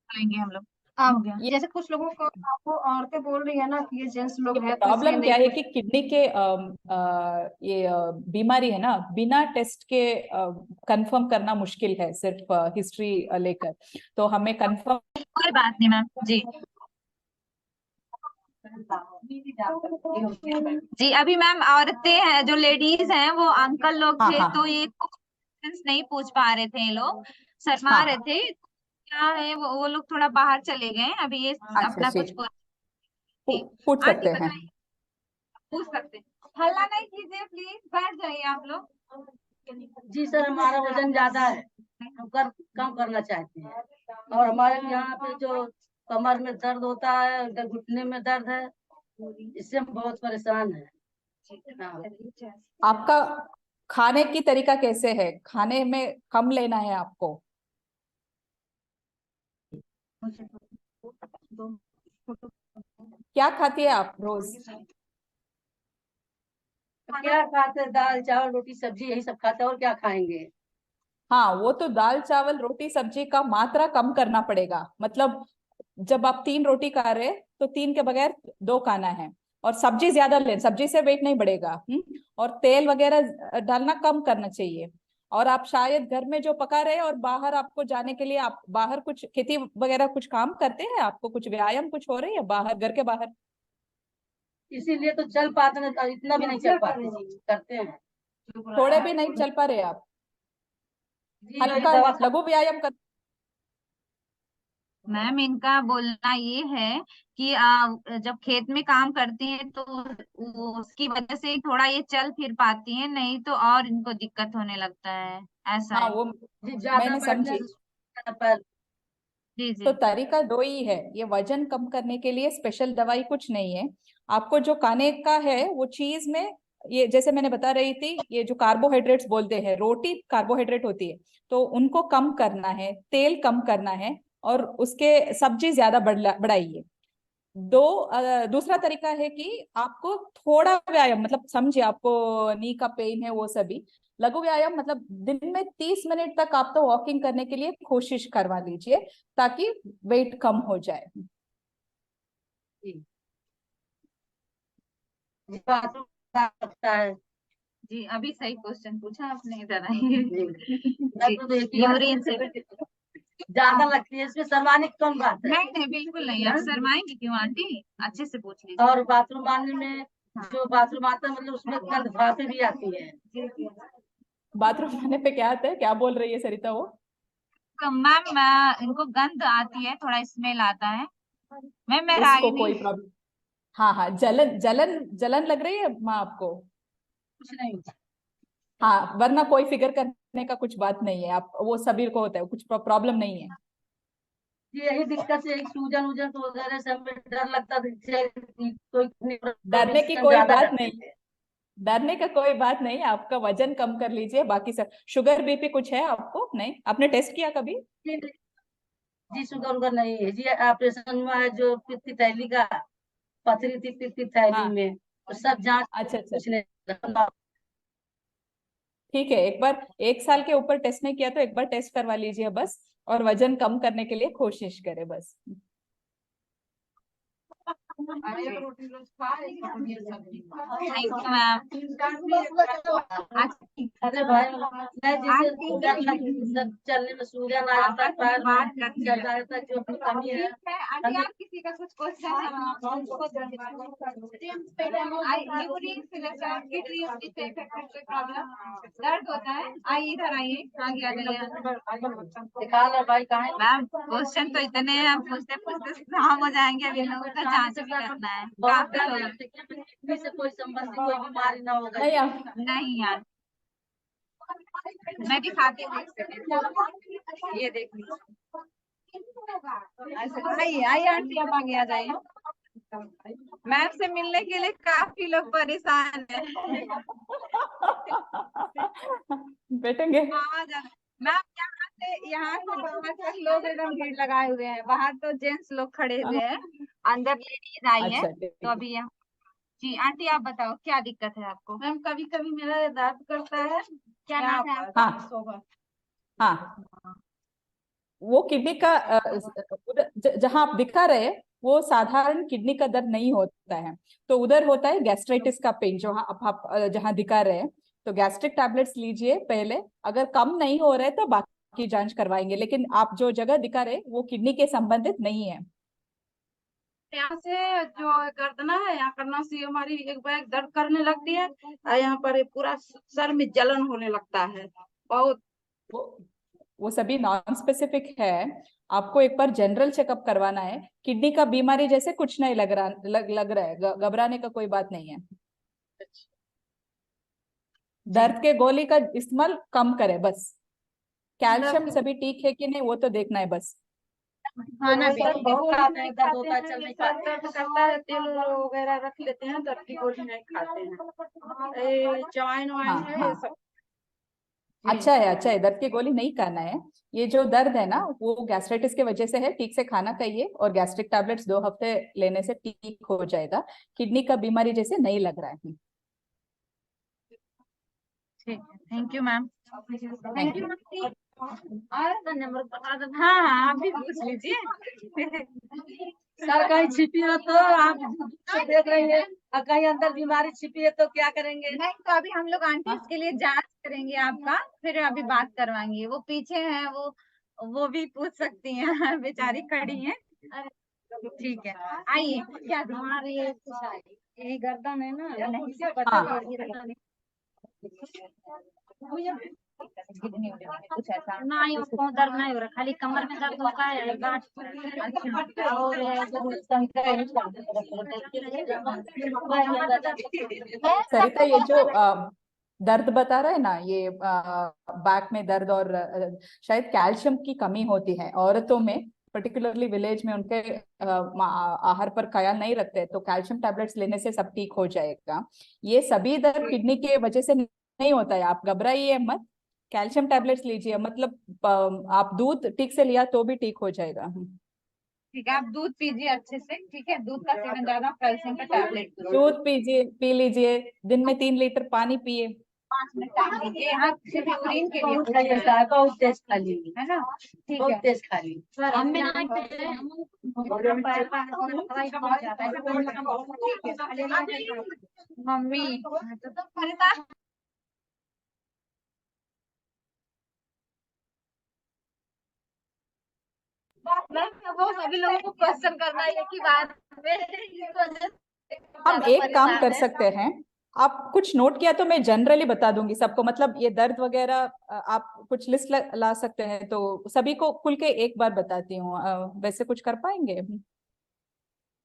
आएंगे हम लोग। हो गया। ये जैसे कुछ लोगों को आपको औरतें बोल रही है ना कि ये जेंट्स लोग हैं तो इसलिए प्रॉब्लम नहीं क्या है कुछ। कि किडनी के ये बीमारी है ना, बिना टेस्ट के कंफर्म करना मुश्किल है, सिर्फ हिस्ट्री लेकर। तो हमें कंफर्म। कोई बात नहीं मैम जी। जी, अभी मैम औरतें हैं, जो लेडीज हैं, वो अंकल लोग हाँ थे, हाँ तो ये क्वेश्चंस नहीं पूछ पा रहे थे, ये लोग शर्मा रहे हाँ। थे। क्या है, वो लोग थोड़ा बाहर चले गए हैं, अभी ये अच्छा अपना कुछ ठीक, जी। पूछ आंटी सकते हैं। बताइए, पूछ सकते हैं? हल्ला नहीं कीजिए प्लीज, बैठ जाइए आप लोग। जी सर, हमारा वजन ज्यादा है, हम कम करना चाहते हैं। और हमारे यहाँ पे जो कमर में दर्द होता है, घुटने में दर्द है, इससे हम बहुत परेशान हैं। हाँ। आपका खाने की तरीका कैसे है? खाने में कम लेना है आपको? क्या खाती है आप रोज? क्या खाते हैं? दाल चावल रोटी सब्जी यही सब खाते हैं, और क्या खाएंगे? हाँ, वो तो दाल चावल रोटी सब्जी का मात्रा कम करना पड़ेगा। मतलब जब आप 3 रोटी खा रहे हैं, तो 3 के बगैर 2 खाना है। और सब्जी ज्यादा ले, सब्जी से वेट नहीं बढ़ेगा। और तेल वगैरह डालना कम करना चाहिए। और आप शायद घर में जो पका रहे हैं, और बाहर आपको जाने के लिए आप बाहर कुछ खेती वगैरह कुछ काम करते हैं, आपको कुछ व्यायाम कुछ हो रही है बाहर, घर के बाहर? इसीलिए तो चल पाते नहीं, इतना भी नहीं चल पाते जी, करते हैं थोड़े भी नहीं चल पा रहे आप? जी। वही हल्का दवा लघु व्यायाम कर। मैम, इनका बोलना ये है कि जब खेत में काम करती हैं तो उसकी वजह से थोड़ा ये चल फिर पाती हैं, नहीं तो और इनको दिक्कत होने लगता है, ऐसा हाँ है। वो जी, ज्यादा मैंने बैठने समझी। से पैर। जी तो जी। तरीका 2 ही है, ये वजन कम करने के लिए स्पेशल दवाई कुछ नहीं है। आपको जो खाने का है वो चीज में, ये जैसे मैंने बता रही थी, ये जो कार्बोहाइड्रेट्स बोलते हैं, रोटी कार्बोहाइड्रेट होती है, तो उनको कम करना है, तेल कम करना है, और उसके सब्जी ज्यादा बढ़ाइए। दूसरा तरीका है कि आपको थोड़ा व्यायाम, मतलब समझिए आपको नी का पेन है वो सभी, लघु व्यायाम मतलब दिन में 30 मिनट तक आप तो वॉकिंग करने के लिए कोशिश करवा लीजिए, ताकि वेट कम हो जाए। जी जी, बाथरूम लगता है जी, अभी सही क्वेश्चन पूछा आपने, इधर दर्द तो देखिए, यूरिन से। ज्यादा लगती है, इसमें शर्माने की कौन बात है? नहीं नहीं, बिल्कुल नहीं, आप शर्माएंगी क्यों आंटी? अच्छे से पूछ लीजिए। और बाथरूम आने में, जो बाथरूम आता है मतलब उसमें गंद भाप भी आती है। बाथरूम आने पे क्या आता है, क्या बोल रही है सरिता वो? तो मैम, इनको गंद आती है, थोड़ा स्मेल आता है। मैम, मैं उसको रागिनी। कोई प्रॉब्लम? हाँ हाँ, जलन जलन जलन लग रही है माँ आपको? कुछ नहीं। हाँ, वरना कोई फिगर करने का कुछ बात नहीं है, आप वो सभी को होता है, कुछ प्रॉब्लम नहीं है। यही दिक्कत है, सूजन वूजन तो वगैरह से हमें डर लगता था कोई डरने की कोई ज्यादा बात डरते नहीं, थे। डरने का कोई बात नहीं। आपका वजन कम कर लीजिए, बाकी सब। शुगर बीपी कुछ है आपको? नहीं, आपने टेस्ट किया कभी? जी शुगर उगर नहीं है जी, ऑपरेशन हुआ है जो पित्ती थैली का, पथरी थी पित्ती थैली हाँ, में, तो सब जांच अच्छा अच्छा, कुछ नहीं। ठीक है। एक बार, 1 साल के ऊपर टेस्ट नहीं किया तो एक बार टेस्ट करवा लीजिए बस। और वजन कम करने के लिए कोशिश करें बस। Thank you ma'am. अरे भाई मैं जैसे सूजन सब चलने में सूजन आ जाता है, पैर में चल जाता है, जो अपनी कमी है आंटी आप किसी का कुछ दर्द होता है, आइए इधर आइए, आगे आ जाइए। दिखा लो भाई कहाँ है? मैम क्वेश्चन तो इतने हैं, पूछते पूछते शाम हो जाएंगे, अभी लोगों का जांच भी करना है बहुत काफी डर लोग। लगता है कि किडनी से कोई संबंधित कोई बीमारी ना हो नहीं गई। आप, नहीं यार, मैं दिखाती हूँ एक सेकंड, ये देख लीजिए। आइए आइए आंटी, आप आगे आ जाइए। मैम से मिलने के लिए काफी लोग परेशान है। बैठेंगे। मैम यहाँ से बाहर तक लोग एकदम भीड़ लगाए हुए हैं, बाहर तो जेंट्स लोग खड़े हुए हैं, अंदर लेडीज आई है। अच्छा, ठीक तो है। अभी यहाँ जी आंटी आप बताओ क्या दिक्कत है आपको? मैम कभी कभी मेरा दर्द करता है। क्या नाम है आपका? हाँ हाँ, वो किडनी का जहां आप दिखा रहे हैं वो साधारण किडनी का दर्द नहीं होता है। तो उधर होता है गैस्ट्राइटिस का पेन, जो आप जहां दिखा रहे हैं। तो गैस्ट्रिक टैबलेट्स लीजिए पहले। अगर कम नहीं हो रहा है तो बाकी जांच करवाएंगे, लेकिन आप जो जगह दिखा रहे हैं वो किडनी के संबंधित नहीं है। यहाँ से जो गर्दना है, यहाँ करना से हमारी एक बैग दर्द करने लगती है, और यहाँ पर पूरा सर में जलन होने लगता है बहुत। वो वो सभी नॉन स्पेसिफिक है। आपको एक बार जनरल चेकअप करवाना है। किडनी का बीमारी जैसे कुछ नहीं लग रहा है, घबराने का कोई बात नहीं है। दर्द के गोली का इस्तेमाल कम करे बस। कैल्शियम सभी ठीक है कि नहीं वो तो देखना है बस। खाना भी बहुत खाते हैं, दर्द होता है, चल नहीं पाते। दर्द करता है, तेल वगैरह रख लेते हैं, दर्द की गोली नहीं खाते हैं। जवाइन वाइन है हाँ ये सब। अच्छा है, अच्छा है। दर्द की गोली नहीं खाना है। ये जो दर्द है ना वो गैस्ट्राइटिस की वजह से है। ठीक से खाना खाइए और गैस्ट्रिक टैबलेट्स 2 हफ्ते लेने से ठीक हो जाएगा। किडनी का बीमारी जैसे नहीं लग रहा है। ठीक है, thank you ma'am. Thank you. और नंबर बता दो। हाँ हाँ आप भी पूछ लीजिए। सर कहीं छिपी हो तो आप देख रही है, और कहीं अंदर बीमारी छिपी है तो क्या करेंगे? नहीं तो अभी हम लोग आंटी इसके लिए जांच करेंगे आपका, फिर अभी बात करवाएंगे। वो पीछे हैं, वो भी पूछ सकती हैं। बेचारी खड़ी हैं। ठीक है, आइए। क्या हमारी यही गर्दन है ना, नहीं से हाँ कुछ ऐसा नहीं उसको दर्द नहीं हो रहा, खाली कमर में दर्द होता है, गांठ और सरिता, ये जो दर्द बता रहा है ना, ये बैक में दर्द और शायद कैल्शियम की कमी होती है औरतों में, पर्टिकुलरली विलेज में। उनके आहार पर ख्याल नहीं रखते, तो कैल्शियम टैबलेट्स लेने से सब ठीक हो जाएगा। ये सभी दर्द किडनी के वजह से नहीं होता है, आप घबराइए मत। कैल्शियम टैबलेट्स लीजिए, मतलब आप दूध ठीक से लिया तो भी ठीक हो जाएगा। ठीक है, आप दूध पीजिए अच्छे से। ठीक है, दूध का सेवन ज्यादा, कैल्शियम का टैबलेट दूध पीजिए, पी लीजिए। दिन में 3 लीटर पानी पिए। 5 मिनट टाइम दीजिए। यहाँ सिर्फ यूरिन के लिए बहुत तेज खाली है ना? ठीक बहुत है। तेज खाली। मम्मी तो परेशान। वो सभी लोगों को क्वेश्चन करना है कि बात में हम एक काम कर सकते हैं, आप कुछ नोट किया तो मैं जनरली बता दूंगी सबको। मतलब ये दर्द वगैरह आप कुछ लिस्ट ला सकते हैं तो सभी को खुल के एक बार बताती हूँ। वैसे कुछ कर पाएंगे?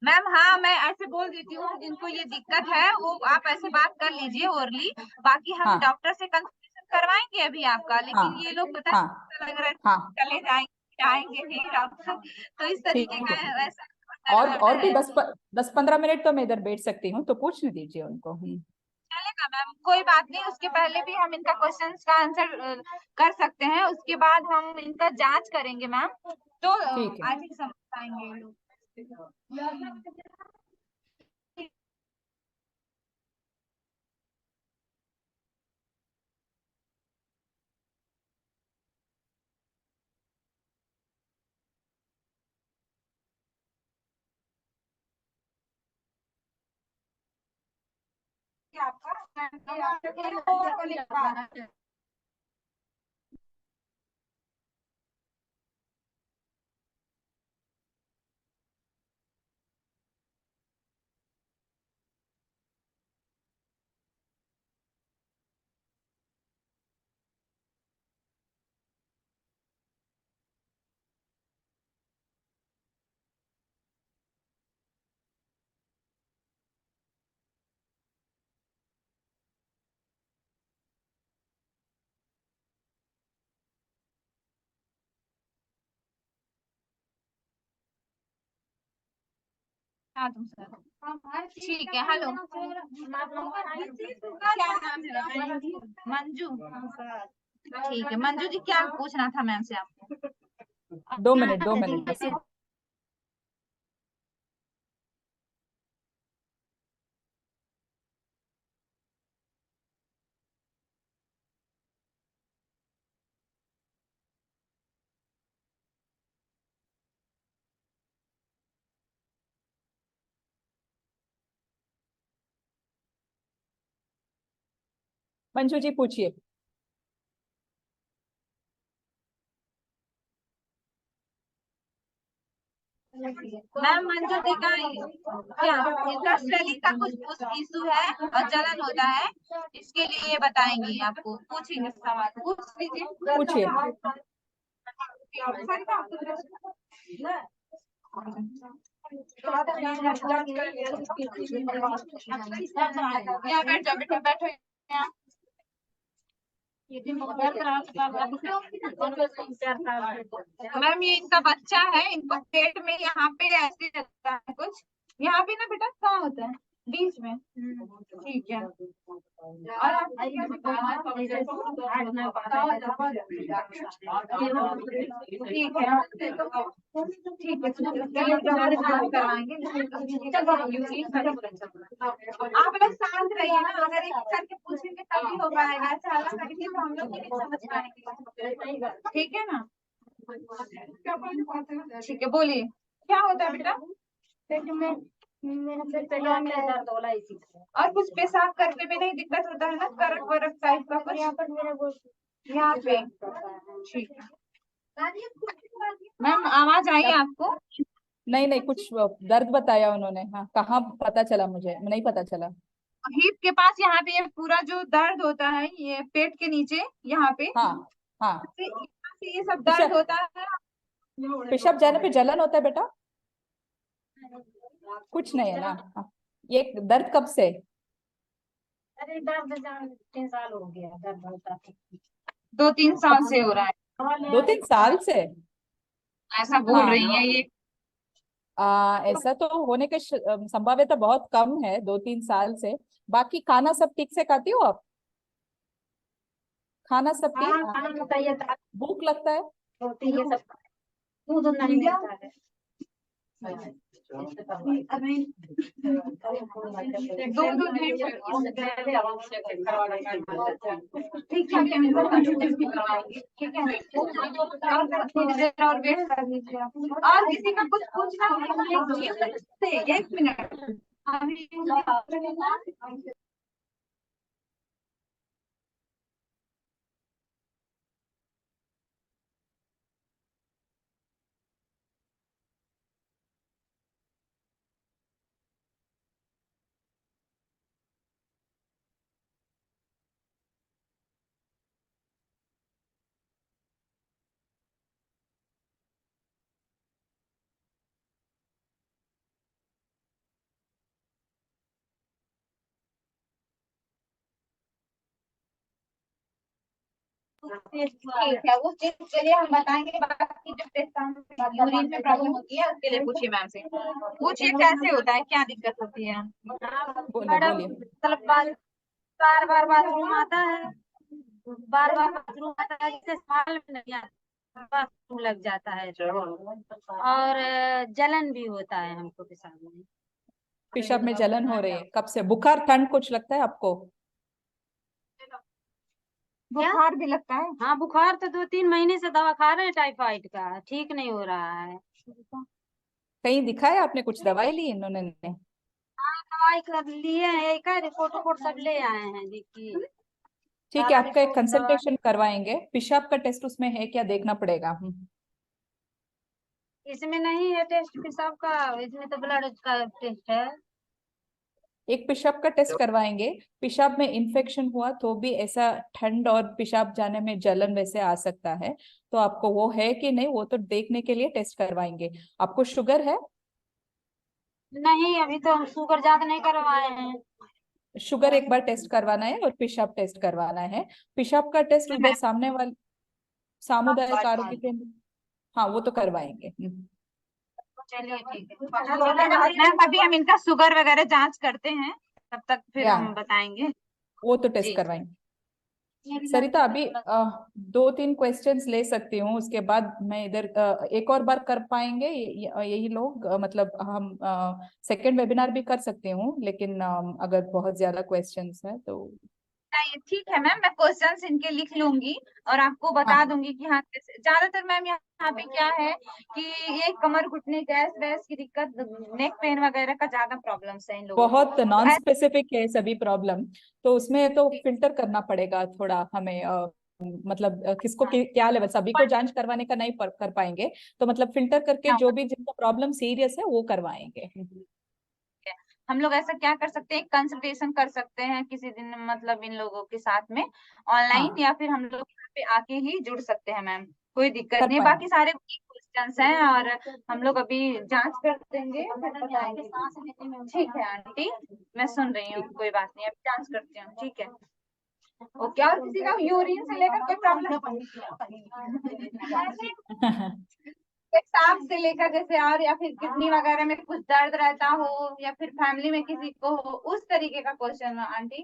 मैम हाँ, मैं ऐसे बोल देती हूँ, जिनको ये दिक्कत है वो आप ऐसे बात कर लीजिए ओरली। बाकी हम हाँ डॉक्टर से कंसल्टेशन करवाएंगे अभी आपका, लेकिन हाँ ये लोग पता हाँ नहीं लग रहा है हाँ चले जाएंगे आएंगे नहीं आप, तो इस ठीक तरीके का है। ऐसा और भी है। 10-15 मिनट तो मैं इधर बैठ सकती हूँ, तो पूछने दीजिए उनको। चलेगा मैम, कोई बात नहीं, उसके पहले भी हम इनका क्वेश्चंस का आंसर कर सकते हैं, उसके बाद हम इनका जांच करेंगे मैम, तो ठीक है। आई थिंक समझ पाएंगे ये लोग। आपका हाँ तुम सर, ठीक है। हेलो, क्या नाम है? मंजू। ठीक है मंजू जी, क्या पूछना था मैम से आपको? 2 मिनट बस। मंजू जी पूछिए। मैम मंजू जी का क्या इनका स्वेलिंग का कुछ इशू है और जलन होता है, इसके लिए ये बताएंगी, आपको पूछेंगे सवाल, पूछ पूछिए। लीजिए। यहाँ बैठ जाओ, बेटा बैठो यहाँ। मैम ये इनका बच्चा है, इनको पेट में यहाँ पे ऐसे लगता है कुछ, यहाँ पे ना बेटा कहाँ होता है, बीच में। ठीक है। और ठीक है, ठीक है, चलिए हमारे बात करवाएंगे। आप लोग शांत रहिए ना, अगर एक एक करके पूछेंगे तभी हो पाएगा, ऐसा अलग करेंगे तो हम लोग भी नहीं समझ पाएंगे, ठीक है ना? ठीक है, बोलिए क्या होता है बेटा? पेट में मेरा पेट में दर्द हो रहा है इसी से। और कुछ पेशाब करने में नहीं दिक्कत होता है ना, करक वरक टाइप का कुछ? यहाँ पर मेरा यहाँ पे। ठीक है मैम, आवाज आई आपको? नहीं नहीं, कुछ दर्द बताया उन्होंने। हाँ, कहाँ पता चला? मुझे नहीं पता चला। हिप के पास यहाँ पे ये पूरा जो दर्द होता है, ये पेट के नीचे यहाँ पे, हाँ हाँ। यहाँ से ये सब दर्द पेशाब होता है। पेशाब जाने पे जलन होता है बेटा? कुछ नहीं है ना? हाँ। ये दर्द कब से? अरे दर्द 3 साल हो गया, दर्द होता है। 2-3 साल से हो रहा है, 2-3 साल से? ऐसा बोल हाँ। रही है ये। ऐसा तो होने की संभाव्यता बहुत कम है 2-3 साल से। बाकी खाना सब ठीक से खाती हो आप? खाना सब ठीक? हाँ खाना बताइए, दाल भूख लगता है? होती है सब, दूध नहीं मिलता है। दूध ठीक है, ठीक है, और देर और वेट कर लीजिए आप। और किसी का कुछ पूछना है? 1 मिनट अभी ठीक है, उस चीज के लिए हम बताएंगे। बाकी जो टेस्ट यूरिन में प्रॉब्लम होती है उसके लिए पूछिए मैम से। पूछिए कैसे होता है, क्या दिक्कत होती है। बोलिए मैडम बोलिए। मतलब बार बार बाथरूम आता है, बार बार बाथरूम आता है, जिससे साल में नहीं आता, बाथरूम लग जाता है और जलन भी होता है हमको पेशाब में। पेशाब में जलन हो रही है कब से? बुखार ठंड कुछ लगता है आपको? बुखार भी लगता है? हाँ, बुखार तो 2-3 महीने से दवा खा रहे हैं टाइफाइड का, ठीक नहीं हो रहा है। कहीं दिखाया आपने? कुछ दवाई ली इन्होंने? दवाई कर लिए हैं, एक रिपोर्ट रिपोर्ट सब ले आए हैं, देखिए। ठीक है, आपका एक कंसल्टेशन करवाएंगे। पेशाब का टेस्ट उसमें है क्या, देखना पड़ेगा। इसमें नहीं है टेस्ट पेशाब का, इसमें तो ब्लड का टेस्ट है। एक पेशाब का टेस्ट करवाएंगे। पेशाब में इन्फेक्शन हुआ तो भी ऐसा ठंड और पेशाब जाने में जलन वैसे आ सकता है, तो आपको वो है कि नहीं वो तो देखने के लिए टेस्ट करवाएंगे। आपको शुगर है? नहीं, अभी तो हम शुगर जांच नहीं करवाए हैं। शुगर एक बार टेस्ट करवाना है और पेशाब टेस्ट करवाना है। पेशाब का टेस्ट उधर सामने वाले सामुदायिक आरोग्य केंद्र, हाँ वो तो करवाएंगे। चलिए ठीक है मैम, अभी हम इनका शुगर वगैरह जांच करते हैं, तब तक फिर या हम बताएंगे। वो तो टेस्ट जी। करवाएंगे। सरिता अभी 2-3 क्वेश्चंस ले सकती हूँ, उसके बाद मैं इधर एक और बार कर पाएंगे यही लोग, मतलब हम सेकंड वेबिनार भी कर सकते हूँ, लेकिन अगर बहुत ज्यादा क्वेश्चंस है तो। नहीं ठीक है मैम, मैं क्वेश्चंस इनके लिख लूंगी और आपको बता हाँ दूंगी कि हाँ कैसे। ज्यादातर मैम यहाँ पे क्या है कि ये कमर घुटने गैस वैस की दिक्कत, नेक पेन वगैरह का ज्यादा प्रॉब्लम्स है इन लोगों को। बहुत नॉन स्पेसिफिक है सभी प्रॉब्लम, तो उसमें तो फिल्टर करना पड़ेगा थोड़ा हमें। मतलब किसको क्या लेवल, सभी को जांच करवाने का नहीं कर पाएंगे, तो मतलब फिल्टर करके जो भी जिनका प्रॉब्लम सीरियस है वो करवाएंगे। हम लोग ऐसा क्या कर सकते हैं, कंसल्टेशन कर सकते हैं किसी दिन, मतलब इन लोगों के साथ में ऑनलाइन, हाँ या फिर हम लोग यहाँ पे आके ही जुड़ सकते हैं मैम, कोई दिक्कत कर नहीं है। बाकी पाएंगे। सारे क्वेश्चंस हैं और हम लोग अभी जांच कर देंगे, फिर बताएंगे। ठीक है आंटी, मैं सुन रही हूँ, कोई बात नहीं, अभी जांच करती हूँ। ठीक है, ओके। और किसी का यूरिन से लेकर कोई प्रॉब्लम, पेशाब से लेकर जैसे, और या फिर किडनी वगैरह में कुछ दर्द रहता हो, या फिर फैमिली में किसी को हो, उस तरीके का क्वेश्चन है आंटी।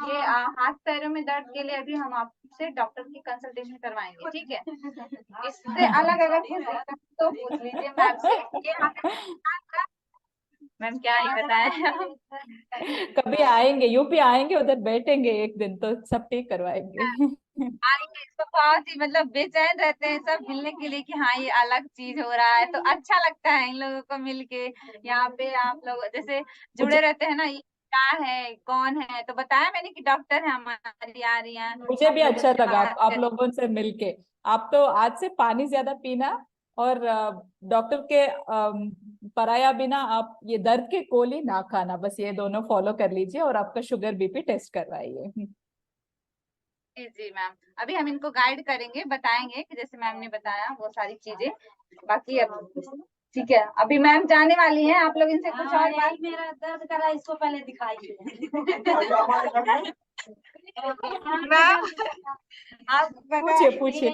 ये हाथ पैरों में दर्द के लिए अभी हम आपसे डॉक्टर की कंसल्टेशन करवाएंगे, ठीक है। इससे अलग अगर कुछ दिक्कत तो पूछ लीजिए मैम से। ये मैम क्या ही बताएं। कभी आएंगे यूपी, आएंगे उधर बैठेंगे एक दिन तो सब ठीक करवाएंगे। आएंगे, इसको बहुत ही मतलब बेचैन रहते हैं सब मिलने के लिए कि हाँ ये अलग चीज हो रहा है, तो अच्छा लगता है इन लोगों को मिलके। यहाँ पे आप लोग जैसे जुड़े मुझे रहते हैं ना, ये क्या है कौन है, तो बताया मैंने कि डॉक्टर है हमारी आ रही है, मुझे आप भी लोगों अच्छा से लगा बात आप कर। लोगों से मिलके। आप तो आज से पानी ज्यादा पीना और डॉक्टर के पराया बिना आप ये दर्द के गोली ना खाना, बस ये दोनों फॉलो कर लीजिए और आपका शुगर बीपी टेस्ट करवाइए। जी जी मैम, अभी हम इनको गाइड करेंगे, बताएंगे कि जैसे मैम ने बताया वो सारी चीजें। बाकी अब ठीक है, अभी मैम जाने वाली हैं, आप लोग इनसे कुछ और बात। मेरा दर्द करा, इसको पहले दिखाइए। मैम आप पूछिए पूछिए।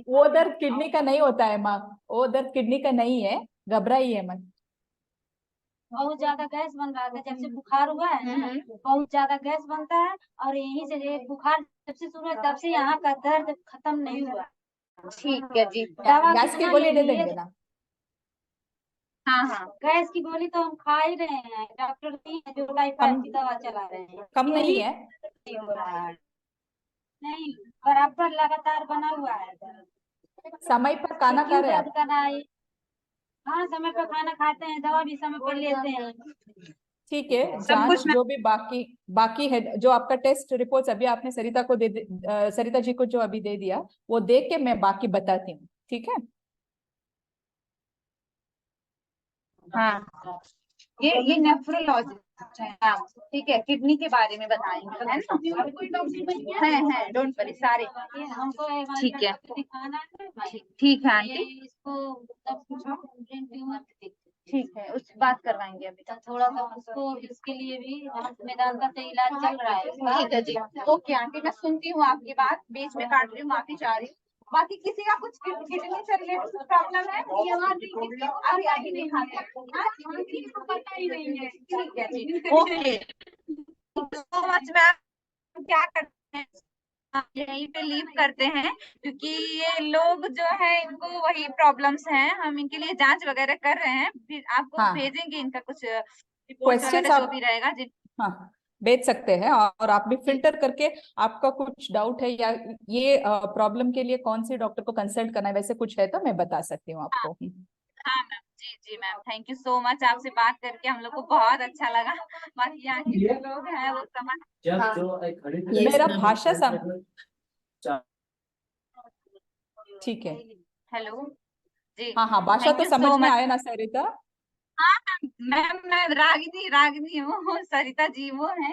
वो दर्द किडनी का नहीं होता है माँ, वो दर्द किडनी का नहीं है, घबराइए मत। बहुत ज्यादा गैस बन रहा था जब से बुखार हुआ है ना, बहुत ज्यादा गैस बनता है, और यहीं से ये बुखार जब से शुरू हुआ तब से यहाँ का दर्द खत्म नहीं हुआ। ठीक है जी। दवा गैस की कितना गोली ले दे लिए? देंगे ना? हाँ हाँ, गैस की गोली तो हम खा ही रहे हैं, डॉक्टर नहीं है जो टाइफाइड कम की दवा चला रहे हैं, कम फिर नहीं भी है? नहीं हो रहा है। नहीं, बराबर लगातार बना हुआ है दर्द। समय पर खाना खा क्यों रहे हैं दर्द आप? कर रहा है? हाँ, समय पर खाना खाते हैं, दवा भी समय पर लेते हैं। ठीक है, सब जांच कुछ जो भी बाकी बाकी है, जो आपका टेस्ट रिपोर्ट्स अभी आपने सरिता को सरिता जी को जो अभी दे दिया, वो देख के मैं बाकी बताती हूँ, ठीक है। हाँ, ये नेफ्रोलॉजिस्ट है हाँ, ठीक है, किडनी के बारे में बताएंगे, है ना। है डोंट वरी सारे। हमको ठीक है, दिखाना है, ठीक है आंटी। इसको ब्रेन ट्यूमर ठीक है, उस बात करवाएंगे अभी। तो थोड़ा सा उसको इसके लिए भी मेदांता से इलाज चल रहा है उसका। ठीक है जी, ओके आंटी, मैं सुनती हूँ आपकी बात, बीच में काट रही हूँ, माफी चाह रही हूँ। बाकी किसी का कुछ किडनी से रिलेटेड प्रॉब्लम है? अभी अभी नहीं खाते पता ही नहीं है। ठीक है जी, ओके सो मच मैम। क्या करते हैं, आप यहीं पे लीव करते हैं क्योंकि ये लोग जो है इनको वही प्रॉब्लम्स हैं। हम इनके लिए जांच वगैरह कर रहे हैं, फिर आपको हाँ, भेजेंगे इनका कुछ रिपोर्ट क्वेश्चंस वगैरह जो आप भी रहेगा। हाँ भेज सकते हैं, और आप भी फिल्टर करके आपका कुछ डाउट है या ये प्रॉब्लम के लिए कौन से डॉक्टर को कंसल्ट करना है, वैसे कुछ है तो मैं बता सकती हूँ आपको। हाँ मैम, जी जी ma'am, thank you so much. आपसे बात करके हम लोग को बहुत अच्छा लगा। बाकी यहाँ के जो लोग हैं वो समझ मेरा भाषा ठीक है। हेलो जी, हाँ हाँ, भाषा थैंक तो यू समझ सो में मच। आया ना सरिता? हाँ मैम, मैं रागिनी रागिनी हूँ, सरिता जी वो है,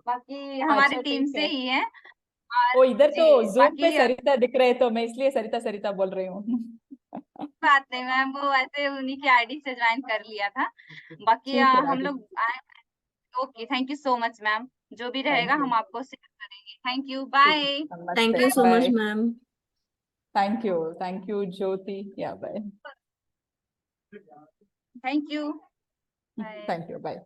बाकी हमारी अच्छा टीम ठीक से है। ही है। ओ, और इधर तो जी जूम पे बाकी सरिता दिख रहे, तो मैं इसलिए सरिता सरिता बोल रही हूँ। बात नहीं मैम, वो ऐसे उन्हीं की आईडी से ज्वाइन कर लिया था। बाकी ठीक है हम रागी, लोग okay, thank you so much ma'am, जो भी रहेगा थैंक यू। हम आपको शेयर करेंगे। थैंक यू, ठीक है, बाय। थैंक नमस्ते, you so much bye. Ma'am. Thank you Jyoti, या bye. Thank you, bye. Thank you, bye.